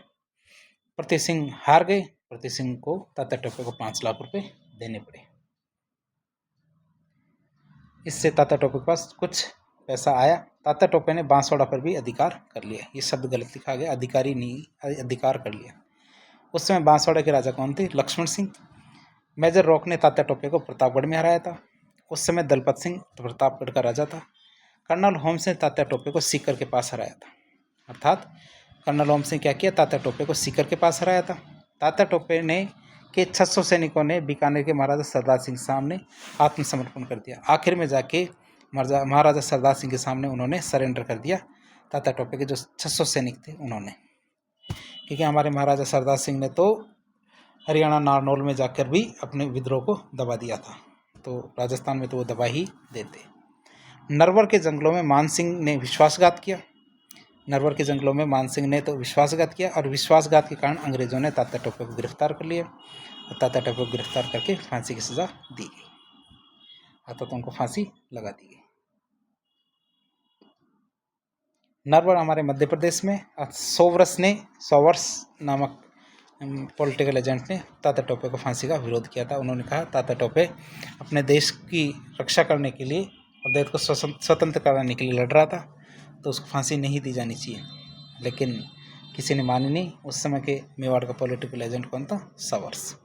पृथ्वी सिंह हार गए। पृथ्वी सिंह को तात्या टोपे को 5 लाख रुपए देने पड़े। इससे तात्या टोपे के पास कुछ पैसा आया। तात्या टोपे ने बांसवाड़ा पर भी अधिकार कर लिया। ये शब्द गलत लिखा गया, अधिकारी नहीं, अधिकार कर लिया। उस समय बांसवाड़ा के राजा कौन थे? लक्ष्मण सिंह। मेजर रॉक ने तात्या टोपे को प्रतापगढ़ में हराया था। उस समय दलपत सिंह प्रतापगढ़ का राजा था। कर्नल होम्स ने तात्या टोपे को सीकर के पास हराया था। अर्थात कर्नल होम्स ने क्या किया? तात्या टोपे को सीकर के पास हराया था। तात्या टोपे ने के 600 सैनिकों ने बीकानेर के महाराजा सरदार सिंह सामने आत्मसमर्पण कर दिया। आखिर में जाके महाराजा सरदार सिंह के सामने उन्होंने सरेंडर कर दिया। तात्या टोपे के जो 600 सैनिक थे उन्होंने, क्योंकि हमारे महाराजा सरदार सिंह ने तो हरियाणा नारनौल में जाकर भी अपने विद्रोह को दबा दिया था, तो राजस्थान में तो वो दबा ही देते। नरवर के जंगलों में मान सिंह ने विश्वासघात किया। नरवर के जंगलों में मान सिंह ने तो विश्वासघात किया, और विश्वासघात के कारण अंग्रेजों ने तात्या टोपे को गिरफ्तार कर लिया, और तात्या टोपे को गिरफ्तार करके फांसी की सज़ा दी गई। अर्थात उनको फांसी लगा दी गई। नरवर हमारे मध्य प्रदेश में। सोवर्स नामक पॉलिटिकल एजेंट ने तात्या टोपे को फांसी का विरोध किया था। उन्होंने कहा तात्या टोपे अपने देश की रक्षा करने के लिए और देश को स्वतंत्र कराने के लिए लड़ रहा था, तो उसको फांसी नहीं दी जानी चाहिए, लेकिन किसी ने मानी नहीं। उस समय के मेवाड़ का पॉलिटिकल एजेंट कौन था? सोवर्स।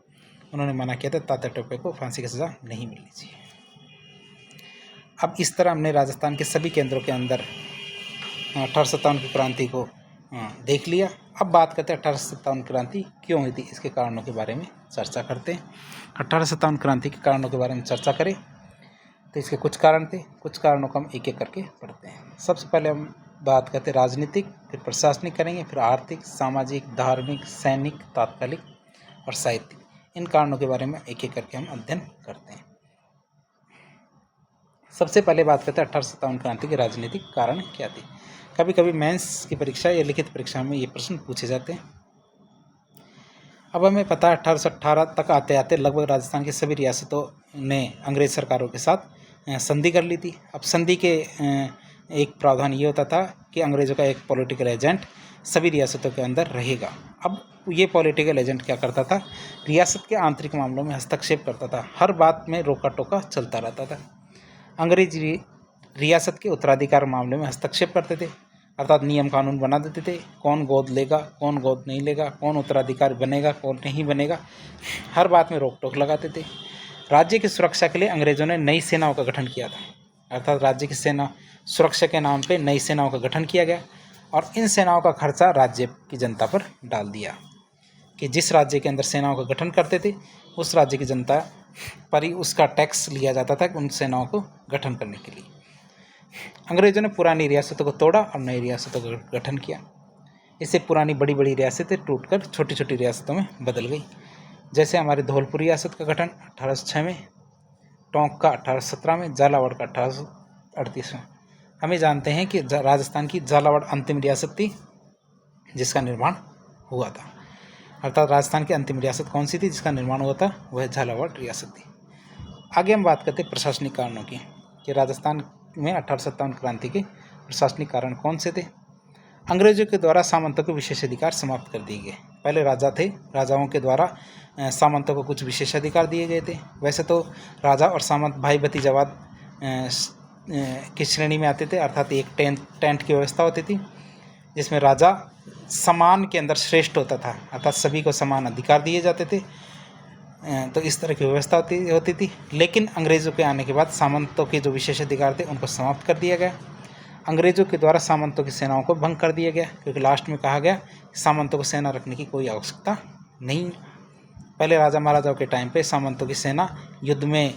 उन्होंने मना किया था तात्या टोपे को फांसी की सज़ा नहीं मिलनी चाहिए। अब इस तरह हमने राजस्थान के सभी केंद्रों के अंदर 1857 की क्रांति को देख लिया। अब बात करते हैं 1857 क्रांति क्यों हुई थी, इसके कारणों के बारे में चर्चा करते हैं। 1857 क्रांति के कारणों के बारे में चर्चा करें तो इसके कुछ कारण थे। कुछ कारणों को हम एक एक करके पढ़ते हैं। सबसे पहले हम बात करते हैं राजनीतिक, फिर प्रशासनिक करेंगे, फिर आर्थिक, सामाजिक, धार्मिक, सैनिक, तात्कालिक और साहित्यिक। इन कारणों के बारे में एक एक करके हम अध्ययन करते हैं। सबसे पहले बात करते हैं 1857 क्रांति के राजनीतिक कारण क्या थे। कभी कभी मेंस की परीक्षा या लिखित परीक्षा में ये प्रश्न पूछे जाते हैं। अब हमें पता है 1818 तक आते आते लगभग राजस्थान की सभी रियासतों ने अंग्रेज सरकारों के साथ संधि कर ली थी। अब संधि के एक प्रावधान ये होता था कि अंग्रेज़ों का एक पॉलिटिकल एजेंट सभी रियासतों के अंदर रहेगा। अब ये पॉलिटिकल एजेंट क्या करता था? रियासत के आंतरिक मामलों में हस्तक्षेप करता था। हर बात में रोका टोका चलता रहता था। अंग्रेज रियासत के उत्तराधिकार मामले में हस्तक्षेप करते थे, अर्थात नियम कानून बना देते थे। कौन गोद लेगा, कौन गोद नहीं लेगा, कौन उत्तराधिकारी बनेगा, कौन नहीं बनेगा, हर बात में रोक टोक लगाते थे। राज्य की सुरक्षा के लिए अंग्रेज़ों ने नई सेनाओं का गठन किया था, अर्थात राज्य की सेना सुरक्षा के नाम पे नई सेनाओं का गठन किया गया, और इन सेनाओं का खर्चा राज्य की जनता पर डाल दिया कि जिस राज्य के अंदर सेनाओं का गठन करते थे उस राज्य की जनता पर ही उसका टैक्स लिया जाता था उन सेनाओं को गठन करने के लिए। अंग्रेज़ों ने पुरानी रियासतों को तोड़ा और नई रियासतों का गठन किया। इससे पुरानी बड़ी बड़ी रियासतें टूटकर छोटी छोटी रियासतों में बदल गई। जैसे हमारे धौलपुर रियासत का गठन 1806 में, टोंक का 1817 में, झालावाड़ का 1838 में। हमें जानते हैं कि राजस्थान की झालावाड़ अंतिम रियासत थी जिसका निर्माण हुआ था, अर्थात राजस्थान की अंतिम रियासत कौन सी थी जिसका निर्माण हुआ था? वह झालावाड़ रियासत थी। आगे हम बात करते हैं प्रशासनिक कारणों की कि राजस्थान में 1857 क्रांति के प्रशासनिक कारण कौन से थे। अंग्रेजों के द्वारा सामंतों के विशेषाधिकार समाप्त कर दिए गए। पहले राजा थे, राजाओं के द्वारा सामंतों को कुछ विशेषाधिकार दिए गए थे। वैसे तो राजा और सामंत भाई भतीजावाद की श्रेणी में आते थे, अर्थात एक टेंट की व्यवस्था होती थी जिसमें राजा समान के अंदर श्रेष्ठ होता था, अर्थात सभी को समान अधिकार दिए जाते थे। तो इस तरह की व्यवस्था होती थी। लेकिन अंग्रेज़ों के आने के बाद सामंतों के जो विशेषाधिकार थे उनको समाप्त कर दिया गया। अंग्रेज़ों के द्वारा सामंतों की सेनाओं को भंग कर दिया गया, क्योंकि लास्ट में कहा गया सामंतों को सेना रखने की कोई आवश्यकता नहीं। पहले राजा महाराजाओं के टाइम पे सामंतों की सेना युद्ध में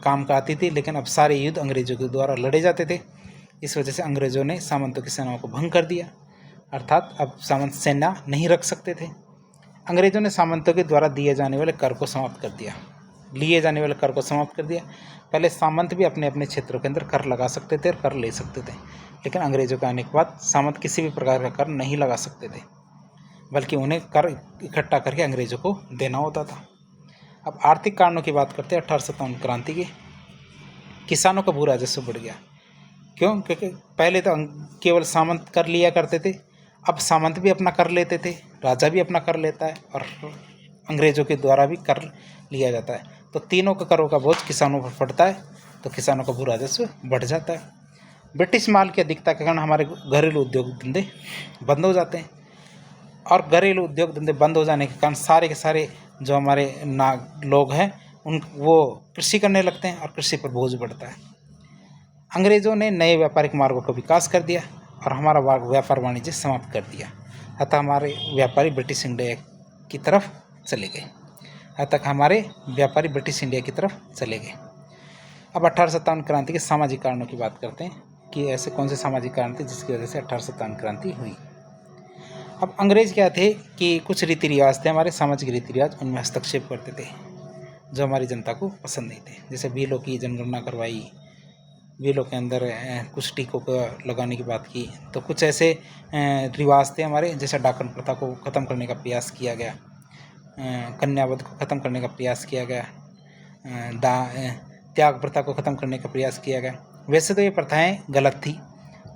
काम का आती थी, लेकिन अब सारे युद्ध अंग्रेज़ों के द्वारा लड़े जाते थे। इस वजह से अंग्रेज़ों ने सामंतों की सेनाओं को भंग कर दिया, अर्थात अब सामंत सेना नहीं रख सकते थे। अंग्रेज़ों ने सामंतों के द्वारा दिए जाने वाले कर को समाप्त कर दिया, लिए जाने वाले कर को समाप्त कर दिया। पहले सामंत भी अपने अपने क्षेत्रों के अंदर कर लगा सकते थे और कर ले सकते थे, लेकिन अंग्रेज़ों के आने के बाद सामंत किसी भी प्रकार का कर नहीं लगा सकते थे, बल्कि उन्हें कर इकट्ठा करके अंग्रेज़ों को देना होता था। अब आर्थिक कारणों की बात करते हैं 1857 क्रांति की। किसानों का भू राजस्व बढ़ गया। क्यों? क्योंकि पहले तो केवल सामंत कर लिया करते थे, अब सामंत भी अपना कर लेते थे, राजा भी अपना कर लेता है और अंग्रेज़ों के द्वारा भी कर लिया जाता है। तो तीनों का करों का बोझ किसानों पर पड़ता है, तो किसानों का भू राजस्व बढ़ जाता है। ब्रिटिश माल की अधिकता के कारण हमारे घरेलू उद्योग धंधे बंद हो जाते हैं, और घरेलू उद्योग धंधे बंद हो जाने के कारण सारे के सारे जो हमारे लोग हैं वो कृषि करने लगते हैं और कृषि पर बोझ बढ़ता है। अंग्रेज़ों ने नए व्यापारिक मार्गों का विकास कर दिया और हमारा व्यापार वाणिज्य समाप्त कर दिया। अतः हमारे व्यापारी ब्रिटिश इंडिया की तरफ चले गए। अब 1857 क्रांति के सामाजिक कारणों की बात करते हैं कि ऐसे कौन से सामाजिक कारण थे जिसकी वजह से 1857 क्रांति हुई। अब अंग्रेज क्या थे कि कुछ रीति रिवाज थे, हमारे सामाजिक रीति रिवाज, उनमें हस्तक्षेप करते थे जो हमारी जनता को पसंद नहीं थे। जैसे बीएलओ की जनगणना करवाई, बीएलओ के अंदर कुछ टीकों को लगाने की बात की, तो कुछ ऐसे रिवाज थे हमारे, जैसे डाकन प्रथा को ख़त्म करने का प्रयास किया गया, कन्यावध को ख़त्म करने का प्रयास किया गया, त्याग प्रथा को ख़त्म करने का प्रयास किया गया। वैसे तो ये प्रथाएं गलत थी,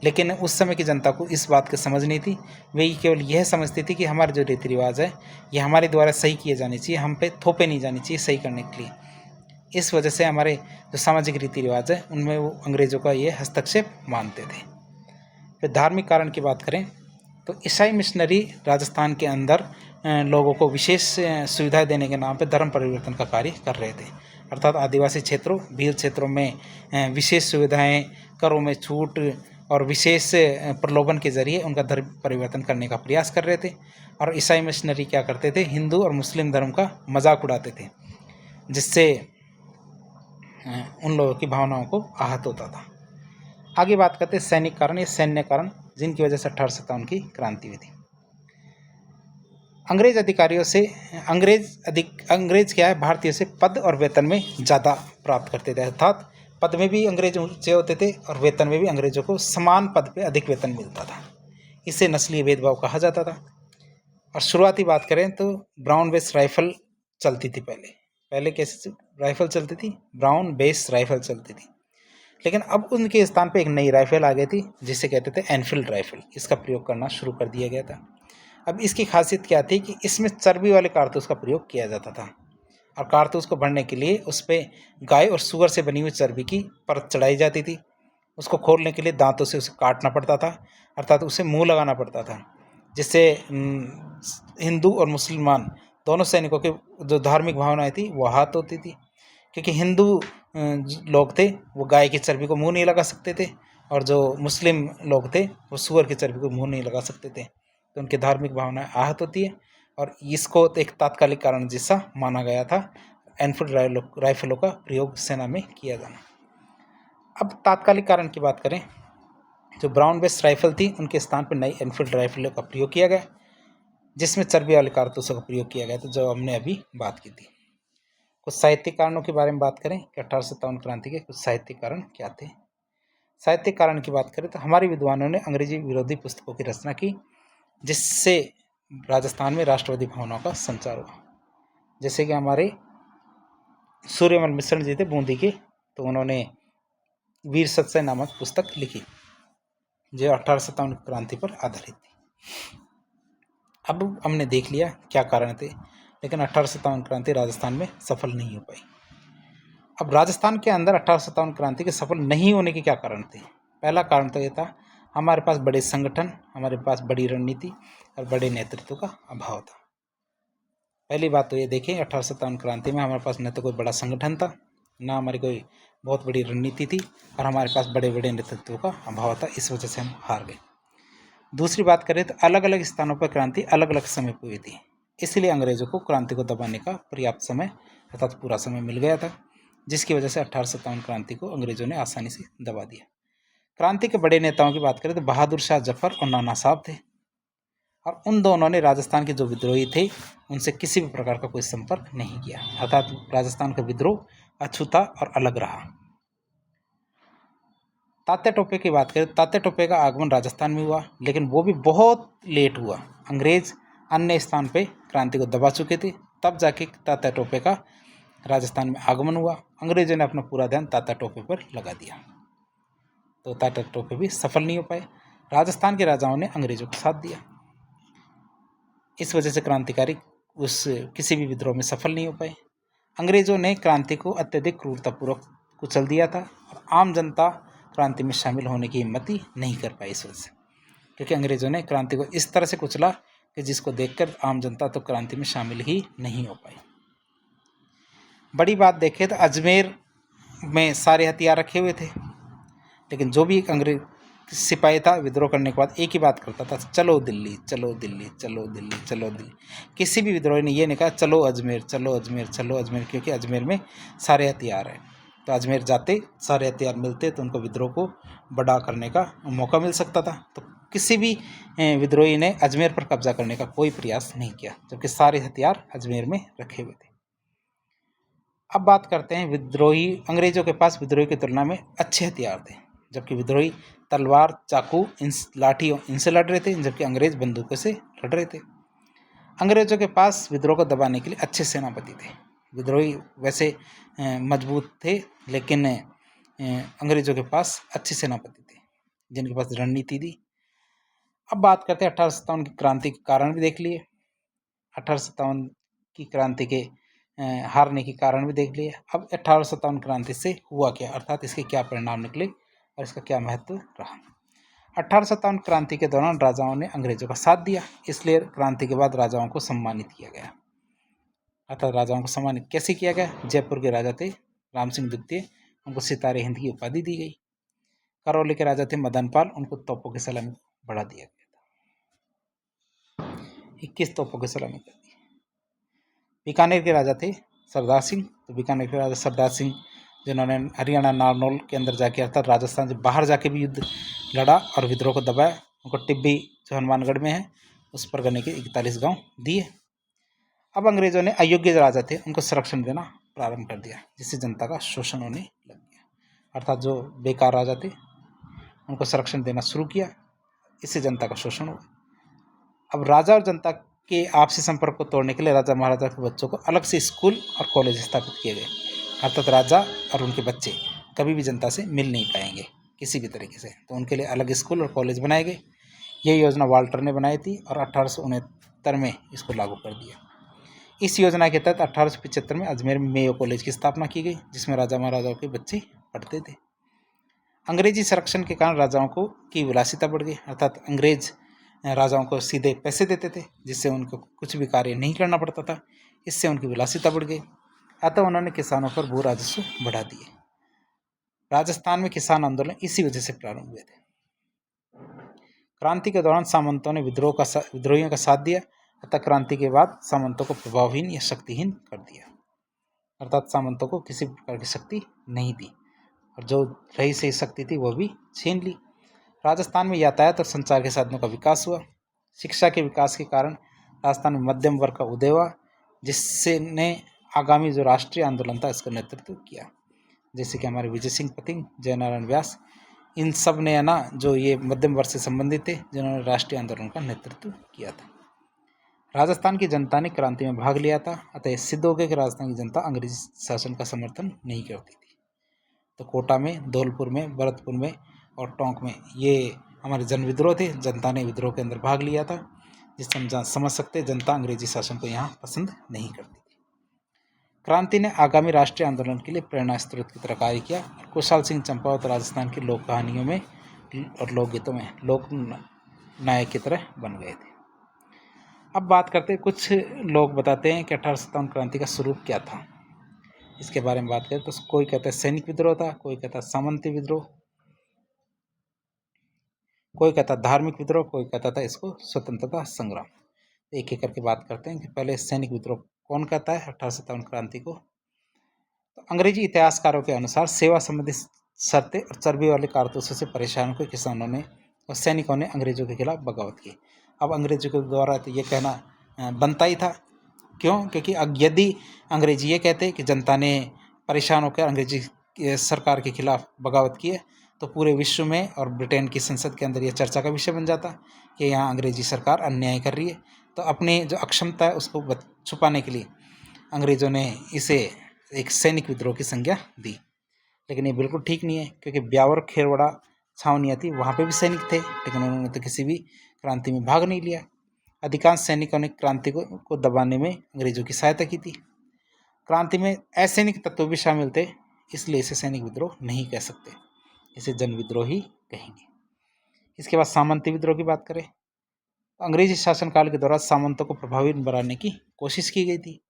लेकिन उस समय की जनता को इस बात की समझ नहीं थी। वे केवल यह समझती थी कि हमारे जो रीति रिवाज है ये हमारे द्वारा सही किए जाने चाहिए, हम पे थोपे नहीं जानी चाहिए सही करने के लिए। इस वजह से हमारे जो सामाजिक रीति रिवाज है उनमें वो अंग्रेज़ों का ये हस्तक्षेप मानते थे। फिर धार्मिक कारण की बात करें तो ईसाई मिशनरी राजस्थान के अंदर लोगों को विशेष सुविधाएं देने के नाम पर धर्म परिवर्तन का कार्य कर रहे थे। अर्थात आदिवासी क्षेत्रों, भील क्षेत्रों में विशेष सुविधाएं, करों में छूट और विशेष प्रलोभन के जरिए उनका धर्म परिवर्तन करने का प्रयास कर रहे थे। और ईसाई मिशनरी क्या करते थे, हिंदू और मुस्लिम धर्म का मजाक उड़ाते थे, जिससे उन लोगों की भावनाओं को आहत होता था। आगे बात करते हैं सैनिक कारण या सैन्य कारण जिनकी वजह से 1857 की क्रांति हुई थी। अंग्रेज अधिकारियों से अंग्रेज क्या है, भारतीयों से पद और वेतन में ज़्यादा प्राप्त करते थे। अर्थात पद में भी अंग्रेज ऊंचे होते थे और वेतन में भी अंग्रेजों को समान पद पे अधिक वेतन मिलता था। इसे नस्लीय भेदभाव कहा जाता था। और शुरुआती बात करें तो ब्राउन बेस राइफल चलती थी। पहले कैसे राइफल चलती थी, ब्राउन बेस राइफल चलती थी, लेकिन अब उनके स्थान पे एक नई राइफल आ गई थी जिसे कहते थे एनफील्ड राइफल। इसका प्रयोग करना शुरू कर दिया गया था। अब इसकी खासियत क्या थी कि इसमें चर्बी वाले कारतूस का प्रयोग किया जाता था, और कारतूस को भरने के लिए उस पर गाय और सुअर से बनी हुई चर्बी की परत चढ़ाई जाती थी। उसको खोलने के लिए दांतों से उसे काटना पड़ता था, अर्थात उसे मुंह लगाना पड़ता था, जिससे हिंदू और मुसलमान दोनों सैनिकों के जो धार्मिक भावनाएं थी वो आहत होती थी। क्योंकि हिंदू लोग थे वो गाय की चर्बी को मुंह नहीं लगा सकते थे, और जो मुस्लिम लोग थे वो सुअर की चर्बी को मुंह नहीं लगा सकते थे, तो उनकी धार्मिक भावनाएं आहत होती है। और इसको एक तात्कालिक कारण जैसा माना गया था एनफील्ड राइफलों का प्रयोग सेना में किया जाना। अब तात्कालिक कारण की बात करें, जो ब्राउन बेस राइफल थी उनके स्थान पर नई एनफील्ड राइफलों का प्रयोग किया गया, जिसमें चर्बी वाले कारतूसों का प्रयोग किया गया था, जो हमने अभी बात की थी। कुछ साहित्यिक कारणों के बारे में बात करें कि 1857 क्रांति के कुछ साहित्यिक कारण क्या थे। साहित्यिक कारण की बात करें तो हमारे विद्वानों ने अंग्रेजी विरोधी पुस्तकों की रचना की, जिससे राजस्थान में राष्ट्रवादी भावनाओं का संचार हुआ। जैसे कि हमारे सूर्यमल मिश्र जी थे बूंदी के, तो उन्होंने वीर सत्सय नामक पुस्तक लिखी जो 1857 क्रांति पर आधारित थी। अब हमने देख लिया क्या कारण थे, लेकिन 1857 क्रांति राजस्थान में सफल नहीं हो पाई। अब राजस्थान के अंदर 1857 क्रांति के सफल नहीं होने के क्या कारण थे। पहला कारण तो ये था हमारे पास बड़े संगठन, हमारे पास बड़ी रणनीति और बड़े नेतृत्व का अभाव था। पहली बात तो ये देखें, 1857 क्रांति में हमारे पास न तो कोई बड़ा संगठन था, ना हमारी कोई बहुत बड़ी रणनीति थी, और हमारे पास बड़े बड़े नेतृत्व का अभाव था। इस वजह से हम हार गए। दूसरी बात करें तो अलग अलग स्थानों पर क्रांति अलग अलग समय पर हुई थी, इसलिए अंग्रेजों को क्रांति को दबाने का पर्याप्त समय अर्थात पूरा समय मिल गया था, जिसकी वजह से 1857 क्रांति को अंग्रेजों ने आसानी से दबा दिया। क्रांति के बड़े नेताओं की बात करें तो बहादुर शाह जफर और नाना साहब थे, और उन दोनों ने राजस्थान के जो विद्रोही थे उनसे किसी भी प्रकार का कोई संपर्क नहीं किया, अर्थात राजस्थान का विद्रोह अछूता और अलग रहा। तात्या टोपे की बात करें, तात्या टोपे का आगमन राजस्थान में हुआ, लेकिन वो भी बहुत लेट हुआ। अंग्रेज अन्य स्थान पे क्रांति को दबा चुके थे, तब जाके तात्या टोपे का राजस्थान में आगमन हुआ। अंग्रेजों ने अपना पूरा ध्यान तात्या टोपे पर लगा दिया, तो तात्या टोपे भी सफल नहीं हो पाए। राजस्थान के राजाओं ने अंग्रेजों का साथ दिया, इस वजह से क्रांतिकारी किसी भी विद्रोह में सफल नहीं हो पाए। अंग्रेजों ने क्रांति को अत्यधिक क्रूरतापूर्वक कुचल दिया था और आम जनता क्रांति में शामिल होने की हिम्मत ही नहीं कर पाई इस वजह से, क्योंकि अंग्रेज़ों ने क्रांति को इस तरह से कुचला कि जिसको देखकर आम जनता तो क्रांति में शामिल ही नहीं हो पाई। बड़ी बात देखें तो अजमेर में सारे हथियार रखे हुए थे, लेकिन जो भी एक अंग्रेज सिपाही था विद्रोह करने के बाद एक ही बात करता था, चलो दिल्ली चलो दिल्ली चलो दिल्ली चलो दिल्ली। किसी भी विद्रोही ने ये नहीं कहा चलो अजमेर चलो अजमेर चलो अजमेर, क्योंकि अजमेर में सारे हथियार हैं। तो अजमेर जाते सारे हथियार मिलते तो उनको विद्रोह को बड़ा करने का मौका मिल सकता था। तो किसी भी विद्रोही ने अजमेर पर कब्जा करने का कोई प्रयास नहीं किया, जबकि सारे हथियार अजमेर में रखे हुए थे। अब बात करते हैं विद्रोही। अंग्रेजों के पास विद्रोही की तुलना में अच्छे हथियार थे, जबकि विद्रोही तलवार चाकू लाठियों इनसे लड़ रहे थे, जबकि अंग्रेज बंदूकों से लड़ रहे थे। अंग्रेजों के पास विद्रोह को दबाने के लिए अच्छे सेनापति थे। विद्रोही वैसे मजबूत थे, लेकिन अंग्रेजों के पास अच्छे सेनापति थे जिनके पास रणनीति थी। अब बात करते हैं 1857 की क्रांति के कारण भी देख लिए। 1857 की क्रांति के हारने के कारण भी देख लिए। अब 1857 क्रांति से हुआ क्या, अर्थात इसके क्या परिणाम निकले और इसका क्या महत्व रहा। 1857 क्रांति के दौरान राजाओं ने अंग्रेजों का साथ दिया, इसलिए क्रांति के बाद राजाओं को सम्मानित किया गया। अर्थात राजाओं को सम्मानित कैसे किया गया? जयपुर के राजा थे राम सिंह द्वितीय, उनको सितारे हिंद की उपाधि दी गई। करौली के राजा थे मदनपाल, उनको तोपों की सलामी बढ़ा दिया गया था, 21 तोपों की सलामी कर दी। बीकानेर के राजा थे सरदार सिंह, तो बीकानेर के राजा सरदार सिंह जिन्होंने हरियाणा नारनौल के अंदर जाके अर्थात राजस्थान से बाहर जाके भी युद्ध लड़ा और विद्रोह को दबाया, उनको टिब्बी जो हनुमानगढ़ में है उस पर गने के 41 गांव दिए। अब अंग्रेजों ने अयोग्य राजा थे उनको संरक्षण देना प्रारंभ कर दिया, जिससे जनता का शोषण होने लग गया। अर्थात जो बेकार राजा थे उनको संरक्षण देना शुरू किया, इससे जनता का शोषण हुआ। अब राजा और जनता के आपसी संपर्क को तोड़ने के लिए राजा महाराजा के बच्चों को अलग से स्कूल और कॉलेज स्थापित किए गए। अर्थात राजा और उनके बच्चे कभी भी जनता से मिल नहीं पाएंगे किसी भी तरीके से, तो उनके लिए अलग स्कूल और कॉलेज बनाए गए। ये योजना वाल्टर ने बनाई थी और 1869 में इसको लागू कर दिया। इस योजना के तहत 1875 में अजमेर में मेयो कॉलेज की स्थापना की गई, जिसमें राजा महाराजाओं के बच्चे पढ़ते थे। अंग्रेजी संरक्षण के कारण राजाओं को की विलासिता बढ़ गई, अर्थात अंग्रेज राजाओं को सीधे पैसे देते थे, जिससे उनको कुछ भी कार्य नहीं करना पड़ता था। इससे उनकी विलासिता बढ़ गई, अतः उन्होंने किसानों पर भू राजस्व बढ़ा दिए। राजस्थान में किसान आंदोलन इसी वजह से प्रारंभ हुए थे। क्रांति के दौरान सामंतों ने विद्रोहियों का साथ दिया, अतः क्रांति के बाद सामंतों को प्रभावहीन या शक्तिहीन कर दिया। अर्थात सामंतों को किसी प्रकार की शक्ति नहीं दी और जो रही सही शक्ति थी वो भी छीन ली। राजस्थान में यातायात और संचार के साधनों का विकास हुआ। शिक्षा के विकास के कारण राजस्थान में मध्यम वर्ग का उदय हुआ, जिससे ने आगामी जो राष्ट्रीय आंदोलन था इसका नेतृत्व किया, जैसे कि हमारे विजय सिंह पतिंग, जयनारायण व्यास, इन सब ने ना जो ये मध्यम वर्ग से संबंधित थे जिन्होंने राष्ट्रीय आंदोलन का नेतृत्व किया था। राजस्थान की जनता ने क्रांति में भाग लिया था, अतः सिद्ध हो गया कि राजस्थान की जनता अंग्रेजी शासन का समर्थन नहीं करती थी। तो कोटा में, धौलपुर में, भरतपुर में और टोंक में ये हमारे जन विद्रोह थे। जनता ने विद्रोह के अंदर भाग लिया था, जिससे हम समझ सकते जनता अंग्रेजी शासन को यहाँ पसंद नहीं करती थी। क्रांति ने आगामी राष्ट्रीय आंदोलन के लिए प्रेरणा स्रोत की तरह कार्य किया। कुशाल सिंह चंपावत राजस्थान की लोक कहानियों में और लोकगीतों में लोक नायक की तरह बन गए थे। अब बात करते हैं, कुछ लोग बताते हैं कि 1857 क्रांति का स्वरूप क्या था। इसके बारे में बात करें तो कोई कहता है सैनिक विद्रोह था, कोई कहता है सामंती विद्रोह, कोई कहता धार्मिक विद्रोह, कोई कहता था इसको स्वतंत्रता संग्राम। एक एक करके बात करते हैं कि पहले सैनिक विद्रोह कौन कहता है 1857 क्रांति को। तो अंग्रेजी इतिहासकारों के अनुसार सेवा संबंधी शर्तें और चर्बी वाले कारतूसों से परेशान हुए किसानों ने और सैनिकों ने अंग्रेजों के खिलाफ बगावत की। अब अंग्रेजों के द्वारा तो ये कहना बनता ही था, क्यों? क्योंकि यदि अंग्रेजी ये कहते कि जनता ने परेशान होकर अंग्रेजी सरकार के खिलाफ बगावत की है, तो पूरे विश्व में और ब्रिटेन की संसद के अंदर यह चर्चा का विषय बन जाता कि यहाँ अंग्रेजी सरकार अन्याय कर रही है। तो अपनी जो अक्षमता है उसको छुपाने के लिए अंग्रेज़ों ने इसे एक सैनिक विद्रोह की संज्ञा दी। लेकिन ये बिल्कुल ठीक नहीं है, क्योंकि ब्यावर खेरवड़ा छावनियाँ थी, वहाँ पे भी सैनिक थे, लेकिन उन्होंने तो किसी भी क्रांति में भाग नहीं लिया। अधिकांश सैनिकों ने क्रांति को दबाने में अंग्रेज़ों की सहायता की थी। क्रांति में असैनिक तत्व भी शामिल थे। इसलिए इसे सैनिक विद्रोह नहीं कह सकते, इसे जन विद्रोह ही कहेंगे। इसके बाद सामंती विद्रोह की बात करें तो अंग्रेजी शासनकाल के दौरान सामंतों को प्रभावी बनाने की कोशिश की गई थी।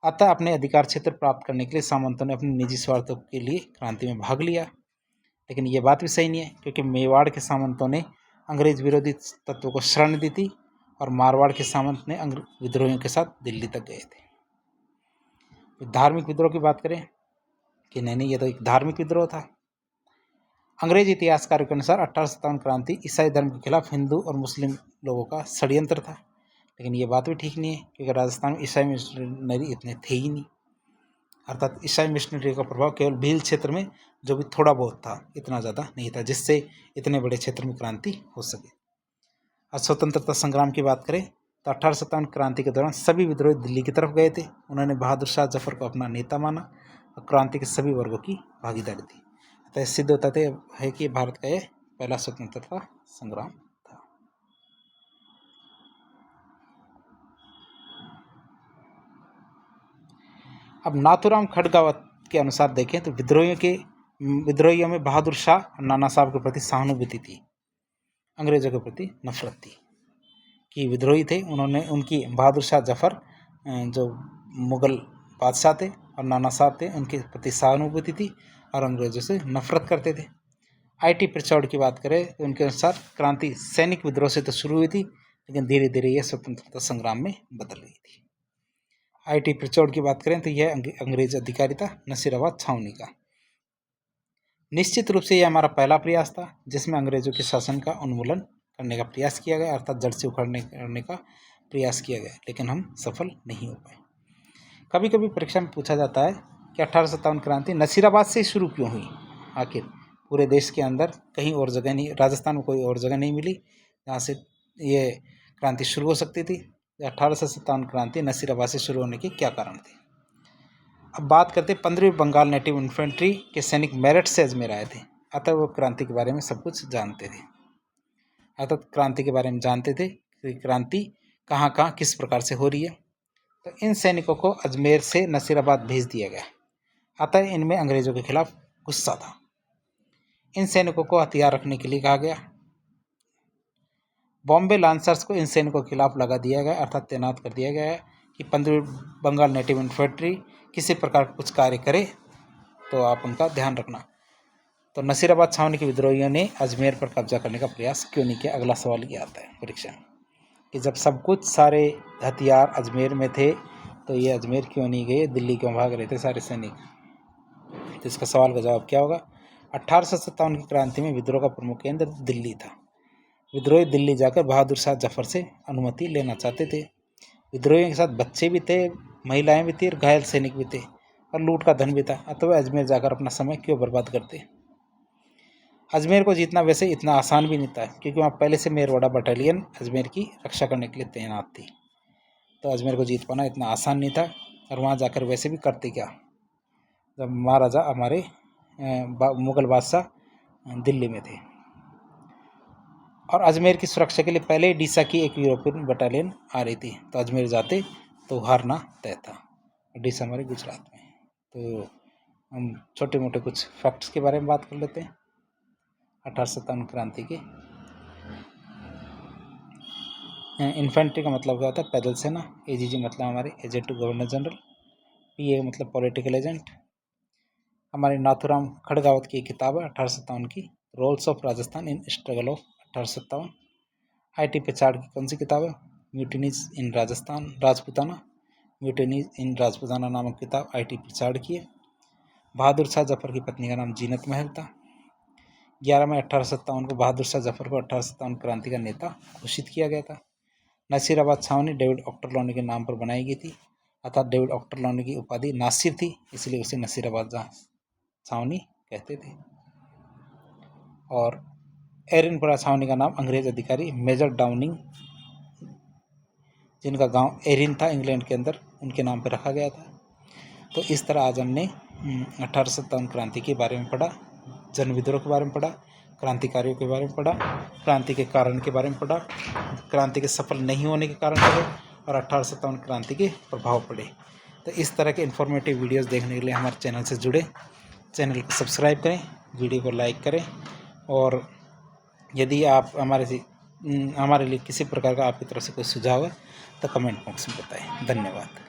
अतः अपने अधिकार क्षेत्र प्राप्त करने के लिए सामंतों ने अपने निजी स्वार्थों के लिए क्रांति में भाग लिया। लेकिन ये बात भी सही नहीं है, क्योंकि मेवाड़ के सामंतों ने अंग्रेज विरोधी तत्वों को शरण दी थी और मारवाड़ के सामंत ने विद्रोहियों के साथ दिल्ली तक गए थे। धार्मिक विद्रोह की बात करें कि नहीं, ये तो एक धार्मिक विद्रोह था। अंग्रेज इतिहासकारों के अनुसार 1857 क्रांति ईसाई धर्म के खिलाफ हिंदू और मुस्लिम लोगों का षड्यंत्र था। लेकिन ये बात भी ठीक नहीं है, क्योंकि राजस्थान में ईसाई मिशनरी इतने थे ही नहीं। अर्थात ईसाई मिशनरी का प्रभाव केवल भील क्षेत्र में जो भी थोड़ा बहुत था, इतना ज़्यादा नहीं था जिससे इतने बड़े क्षेत्र में क्रांति हो सके। आज स्वतंत्रता संग्राम की बात करें तो 1857 क्रांति के दौरान सभी विद्रोही दिल्ली की तरफ गए थे। उन्होंने बहादुर शाह जफर को अपना नेता माना और क्रांति के सभी वर्गों की भागीदारी थी। अतः सिद्ध होता है कि भारत का यह पहला स्वतंत्रता संग्राम था। अब नाथूराम खडगावत के अनुसार देखें तो विद्रोहियों में बहादुर शाह और नाना साहब के प्रति सहानुभूति थी, अंग्रेजों के प्रति नफरत थी। कि विद्रोही थे, उन्होंने उनकी बहादुर शाह जफर जो मुगल बादशाह थे और नाना साहब थे, उनके प्रति सहानुभूति थी और अंग्रेजों से नफरत करते थे। आई.टी. पिरचौड़ की बात करें तो उनके अनुसार क्रांति सैनिक विद्रोह से तो शुरू हुई थी, लेकिन धीरे धीरे यह स्वतंत्रता संग्राम में बदल गई थी। आई.टी. पिरचौड़ की बात करें तो यह अंग्रेज अधिकारी था नसीराबाद छावनी का। निश्चित रूप से यह हमारा पहला प्रयास था जिसमें अंग्रेजों के शासन का उन्मूलन करने का प्रयास किया गया, अर्थात जड़ से उखाड़ने का प्रयास किया गया, लेकिन हम सफल नहीं हो पाए। कभी कभी परीक्षा में पूछा जाता है कि 1857 क्रांति नसीराबाद से शुरू क्यों हुई। आखिर पूरे देश के अंदर कहीं और जगह नहीं, राजस्थान में कोई और जगह नहीं मिली जहाँ से ये क्रांति शुरू हो सकती थी। 1857 क्रांति नसीराबाद से शुरू होने के क्या कारण थे। अब बात करते 15वीं बंगाल नेटिव इन्फेंट्री के सैनिक मेरठ से अजमेर आए थे, अतः वो क्रांति के बारे में सब कुछ जानते थे। अर्थात क्रांति के बारे में जानते थे कि क्रांति कहाँ कहाँ किस प्रकार से हो रही है। तो इन सैनिकों को अजमेर से नसीराबाद भेज दिया गया, अतः इनमें अंग्रेजों के खिलाफ गुस्सा था। इन सैनिकों को हथियार रखने के लिए कहा गया। बॉम्बे लांसर्स को इन सैनिकों के खिलाफ लगा दिया गया, अर्थात तैनात कर दिया गया है कि 15वीं बंगाल नेटिव इन्फेंट्री किसी प्रकार का कुछ कार्य करे तो आप उनका ध्यान रखना। तो नसीराबाद छावनी के विद्रोहियों ने अजमेर पर कब्जा करने का प्रयास क्यों नहीं किया, अगला सवाल ये आता है परीक्षा में कि जब सब कुछ सारे हथियार अजमेर में थे तो ये अजमेर क्यों नहीं गए, दिल्ली क्यों भाग रहे थे सारे सैनिक। तो इसका सवाल का जवाब क्या होगा। 1857 की क्रांति में विद्रोह का प्रमुख केंद्र दिल्ली था। विद्रोही दिल्ली जाकर बहादुर शाह जफर से अनुमति लेना चाहते थे। विद्रोहियों के साथ बच्चे भी थे, महिलाएं भी थी और घायल सैनिक भी थे और लूट का धन भी था, अतः वे अजमेर जाकर अपना समय क्यों बर्बाद करते। अजमेर को जीतना वैसे इतना आसान भी नहीं था, क्योंकि वहाँ पहले से मेरवाड़ा बटालियन अजमेर की रक्षा करने के लिए तैनात थी। तो अजमेर को जीत पाना इतना आसान नहीं था, और वहाँ जाकर वैसे भी करते क्या, जब महाराजा हमारे मुगल बादशाह दिल्ली में थे। और अजमेर की सुरक्षा के लिए पहले डीसा की एक यूरोपियन बटालियन आ रही थी, तो अजमेर जाते तो हारना तय था। डीसा हमारे गुजरात में। तो हम छोटे मोटे कुछ फैक्ट्स के बारे में बात कर लेते हैं 1857 क्रांति के। इन्फेंट्री का मतलब क्या होता है, पैदल सेना। एजीजी मतलब हमारे एजेंट टू गवर्नर जनरल। पीए मतलब पॉलिटिकल एजेंट। हमारे नाथूराम खडगावत की किताब है 1857 की, roles of Rajasthan in struggle of 1857। I T. Prichard की कौन सी किताब है, mutinies in Rajasthan Rajputana. Mutinies in Rajputana नामक किताब आई.टी. पिरचौड़ की है। बहादुर शाह जफर की पत्नी का नाम जीनत महल था। 11 मई 1857 को बहादुर शाह जफर को 1857 क्रांति का नेता घोषित किया गया था। नसीराबाद छावनी डेविड ऑक्टरलॉनी के नाम पर बनाई गई थी, अर्थात डेविड ऑक्टरलॉनी की उपाधि नासिर थी, इसलिए उसे नसीराबाद छावनी कहते थे। और एरिनपुरा छावनी का नाम अंग्रेज अधिकारी मेजर डाउनिंग, जिनका गांव एरिन था इंग्लैंड के अंदर, उनके नाम पर रखा गया था। तो इस तरह आज हमने 1857 क्रांति के बारे में पढ़ा, जन विद्रोह के बारे में पढ़ा, क्रांतिकारियों के बारे में पढ़ा, क्रांति के कारण के बारे में पढ़ा, क्रांति के सफल नहीं होने के कारण पढ़े, और 1857 क्रांति के प्रभाव पढ़े। तो इस तरह के इन्फॉर्मेटिव वीडियोस देखने के लिए हमारे चैनल से जुड़े। चैनल को सब्सक्राइब करें, वीडियो को लाइक करें और यदि आप हमारे लिए किसी प्रकार का आपकी तरफ से कोई सुझाव है तो कमेंट बॉक्स में बताएं। धन्यवाद।